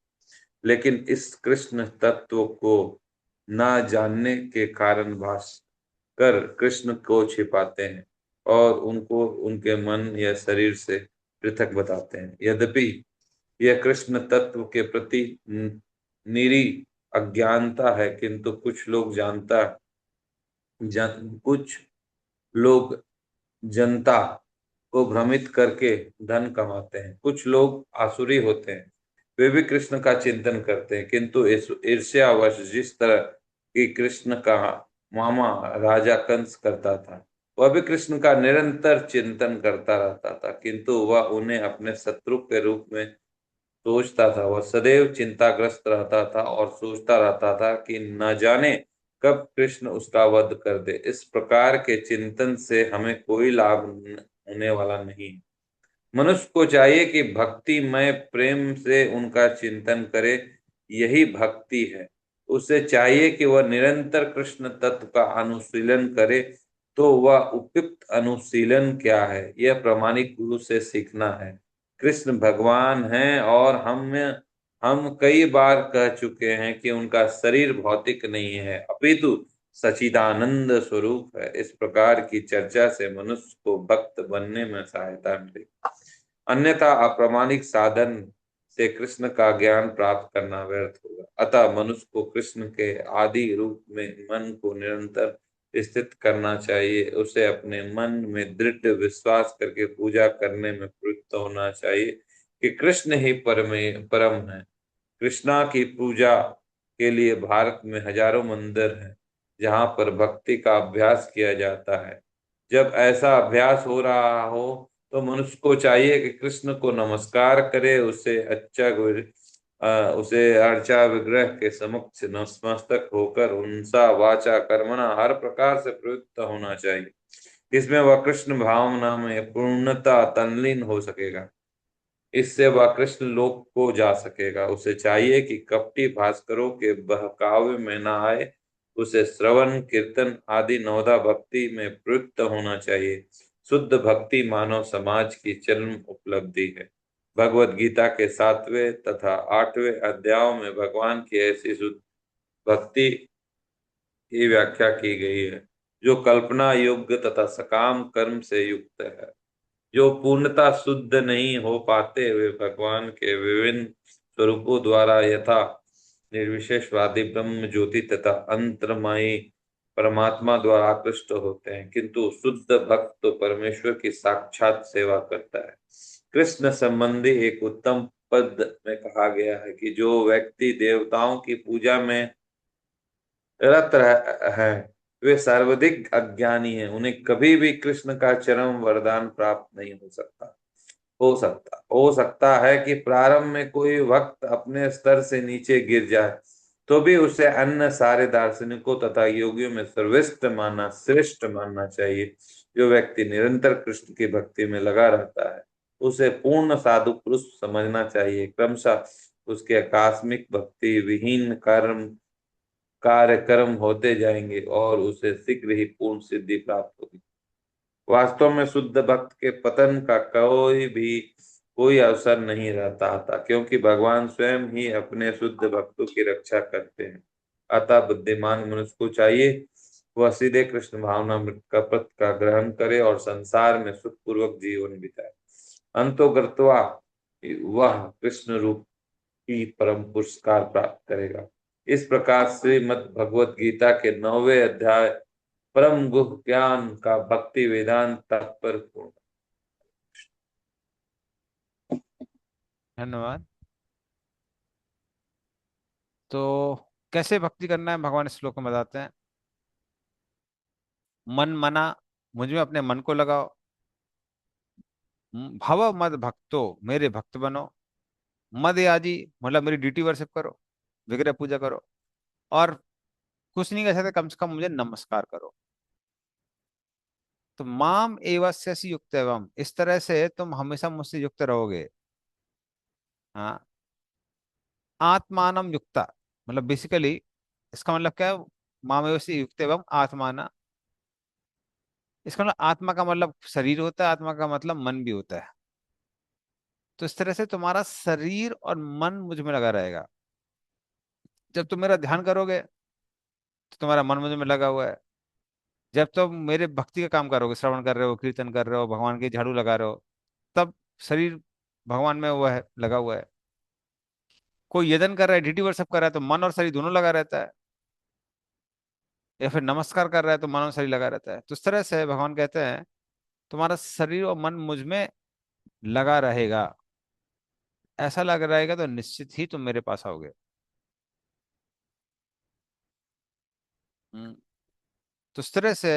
लेकिन इस कृष्ण तत्व को न जानने के कारण भास्कर कृष्ण को छिपाते हैं और उनको उनके मन या शरीर से पृथक बताते हैं। यद्यपि यह कृष्ण तत्व के प्रति निरी अज्ञानता है, किंतु कुछ लोग जनता को भ्रमित करके धन कमाते हैं। कुछ लोग आसुरी होते हैं, वे भी कृष्ण का चिंतन करते हैं, किंतु इस ईर्ष्यावश जिस तरह की कृष्ण का मामा राजा कंस करता था, वह भी कृष्ण का निरंतर चिंतन करता रहता था, किंतु वह उन्हें अपने शत्रु के रूप में सोचता था। वह सदैव चिंताग्रस्त रहता था और सोचता रहता था कि न जाने कब कृष्ण उसका वध कर दे। इस प्रकार के चिंतन से हमें कोई लाभ होने वाला नहीं। मनुष्य को चाहिए कि भक्तिमय प्रेम से उनका चिंतन करे, यही भक्ति है। उसे चाहिए कि वह निरंतर कृष्ण तत्व का अनुशीलन करे। तो वह उपयुक्त अनुशीलन क्या है? यह प्रामाणिक गुरु से सीखना है। कृष्ण भगवान हैं और हम कई बार कह चुके हैं कि उनका शरीर भौतिक नहीं है, अपितु सच्चिदानंद स्वरूप है। इस प्रकार की चर्चा से मनुष्य को भक्त बनने में सहायता मिलेगी, अन्यथा अप्रामाणिक साधन से कृष्ण का ज्ञान प्राप्त करना व्यर्थ होगा। अतः मनुष्य को कृष्ण के आदि रूप में मन को निरंतर स्थित करना चाहिए। उसे अपने मन में दृढ़ विश्वास करके पूजा करने में प्रवृत्त होना चाहिए कि कृष्ण ही परम है। कृष्णा की पूजा के लिए भारत में हजारों मंदिर हैं जहाँ पर भक्ति का अभ्यास किया जाता है। जब ऐसा अभ्यास हो रहा हो तो मनुष्य को चाहिए कि कृष्ण को नमस्कार करे, उसे अर्चा विग्रह के समक्ष नतमस्तक होकर उनसा वाचा कर्मणा हर प्रकार से प्रवृत्त होना चाहिए। इसमें वह कृष्ण भावना में पूर्णता तल्लीन हो सकेगा। इससे वह कृष्ण लोक को जा सकेगा। उसे चाहिए कि कपटी भास्करों के बहकावे में न आए, उसे श्रवण कीर्तन आदि नवदा भक्ति में प्रवृत्त होना चाहिए। शुद्ध भक्ति मानव समाज की चरम उपलब्धि है। भगवत गीता के 7वें तथा 8वें अध्यायों में भगवान की ऐसी शुद्ध भक्ति की व्याख्या की गई है जो कल्पना योग्य तथा सकाम कर्म से युक्त है। जो पूर्णता शुद्ध नहीं हो पाते वे भगवान के विभिन्न स्वरूपों द्वारा यथा निर्विशेषवादी ब्रह्म ज्योति तथा अंतर्मयी परमात्मा द्वारा आकृष्ट होते हैं, किंतु शुद्ध भक्त तो परमेश्वर की साक्षात सेवा करता है। कृष्ण संबंधी एक उत्तम पद में कहा गया है कि जो व्यक्ति देवताओं की पूजा में रत है वे सर्वाधिक अज्ञानी हैं। उन्हें कभी भी कृष्ण का चरम वरदान प्राप्त नहीं हो सकता है कि प्रारंभ में कोई भक्त अपने स्तर से नीचे गिर जाए तो भी उसे अन्य सारे दार्शनिकों तथा योगियों में श्रेष्ठ मानना चाहिए। जो व्यक्ति निरंतर कृष्ण की भक्ति में लगा रहता है उसे पूर्ण साधु पुरुष समझना चाहिए। क्रमशः उसके आकस्मिक भक्ति विहीन कार्यक्रम होते जाएंगे और उसे शीघ्र ही पूर्ण सिद्धि प्राप्त होगी। वास्तव में शुद्ध भक्त के पतन का कोई अवसर नहीं रहता था, क्योंकि भगवान स्वयं ही अपने शुद्ध भक्तों की रक्षा करते हैं। अतः बुद्धिमान मनुष्य को चाहिए वह सीधे कृष्ण भावनामृत का पथ का ग्रहण करे और संसार में सुखपूर्वक जीवन बिताए। अंतोगत्वा वह कृष्ण रूप की परम पुरस्कार प्राप्त करेगा। इस प्रकार श्रीमद् भगवत गीता के 9वें अध्याय परम गुह ज्ञान का भक्ति वेदांत तात्पर्य पूर्ण। धन्यवाद। तो कैसे भक्ति करना है भगवान इस श्लोक में बताते हैं। मन मना, मुझ में अपने मन को लगाओ। भव मद भक्तो, मेरे भक्त बनो। मद याजी, मतलब मेरी ड्यूटी वर्शिप करो, विग्रह पूजा करो। और कुछ नहीं कर सकते, कम से कम मुझे नमस्कार करो। तो माम एवस्यसि युक्त एवं, इस तरह से तुम हमेशा मुझसे युक्त रहोगे। हाँ, आत्मानम युक्ता, मतलब बेसिकली इसका मतलब क्या है। माम एवस्यसि युक्त एवं आत्माना, इसका मतलब आत्मा का मतलब शरीर होता है, आत्मा का मतलब मन भी होता है। तो इस तरह से तुम्हारा शरीर और मन मुझ में लगा रहेगा। जब तुम मेरा ध्यान करोगे तो तुम्हारा मन मुझ में लगा हुआ है। जब तुम मेरे भक्ति का काम करोगे, श्रवण कर रहे हो, कीर्तन कर रहे हो, भगवान के झाड़ू लगा रहे हो, तब शरीर भगवान में हुआ है, लगा हुआ है। कोई यजन कर रहा है, ड्यूटी वर्शिप कर रहा है, तो मन और शरीर दोनों लगा रहता है। या फिर नमस्कार कर रहा है तो मन और शरीर लगा रहता है। तो इस तरह से भगवान कहते हैं तुम्हारा शरीर और मन मुझ में लगा रहेगा। ऐसा लग रहेगा तो निश्चित ही तुम मेरे पास आओगे। हम्म, तो इस तरह से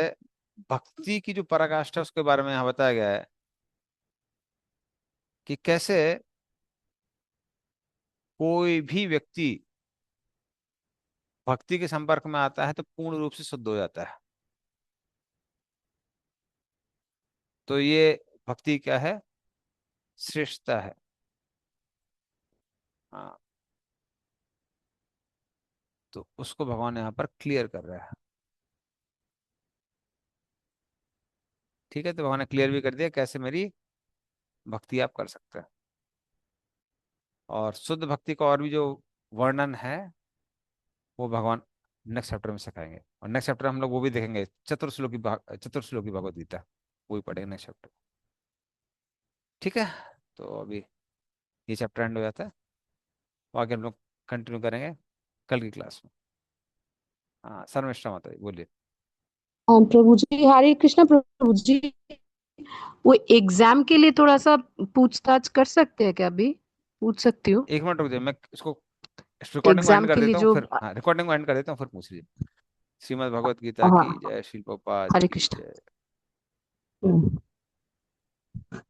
भक्ति की जो पराकाष्ठा है उसके बारे में यहाँ बताया गया है कि कैसे कोई भी व्यक्ति भक्ति के संपर्क में आता है तो पूर्ण रूप से शुद्ध हो जाता है। तो ये भक्ति क्या है, श्रेष्ठता है। हाँ, तो उसको भगवान यहाँ पर क्लियर कर रहा है। ठीक है, तो भगवान ने क्लियर भी कर दिया कैसे मेरी भक्ति आप कर सकते हैं। और शुद्ध भक्ति का और भी जो वर्णन है वो भगवान नेक्स्ट चैप्टर में सिखाएंगे। और नेक्स्ट चैप्टर हम लोग वो भी देखेंगे, चतुर्श्लोकी भगवद गीता, वो भी पढ़ेंगे नेक्स्ट चैप्टर। ठीक है, तो अभी ये चैप्टर एंड हो जाता है। तो आगे हम लोग कंटिन्यू करेंगे कल की क्लास में। हाँ, सर्वमिश्रा माता जी बोलिए। हाँ प्रभु जी, हरे कृष्णा प्रभु जी। वो एग्जाम के लिए थोड़ा सा पूछताछ कर सकते हैं क्या? अभी पूछ सकती हूँ? एक मिनट रुक जाइए, मैं इसको इस रिकॉर्डिंग को एंड एग्जाम कर के लिए देता हूँ, जो फिर हाँ रिकॉर्डिंग को एंड कर देता हूँ, फिर पूछ लीजिए। श्रीमद् भगवत गीता हाँ, की जय, श्रील प्रभुपाद हरे की कृष्णा। जय। हम्म।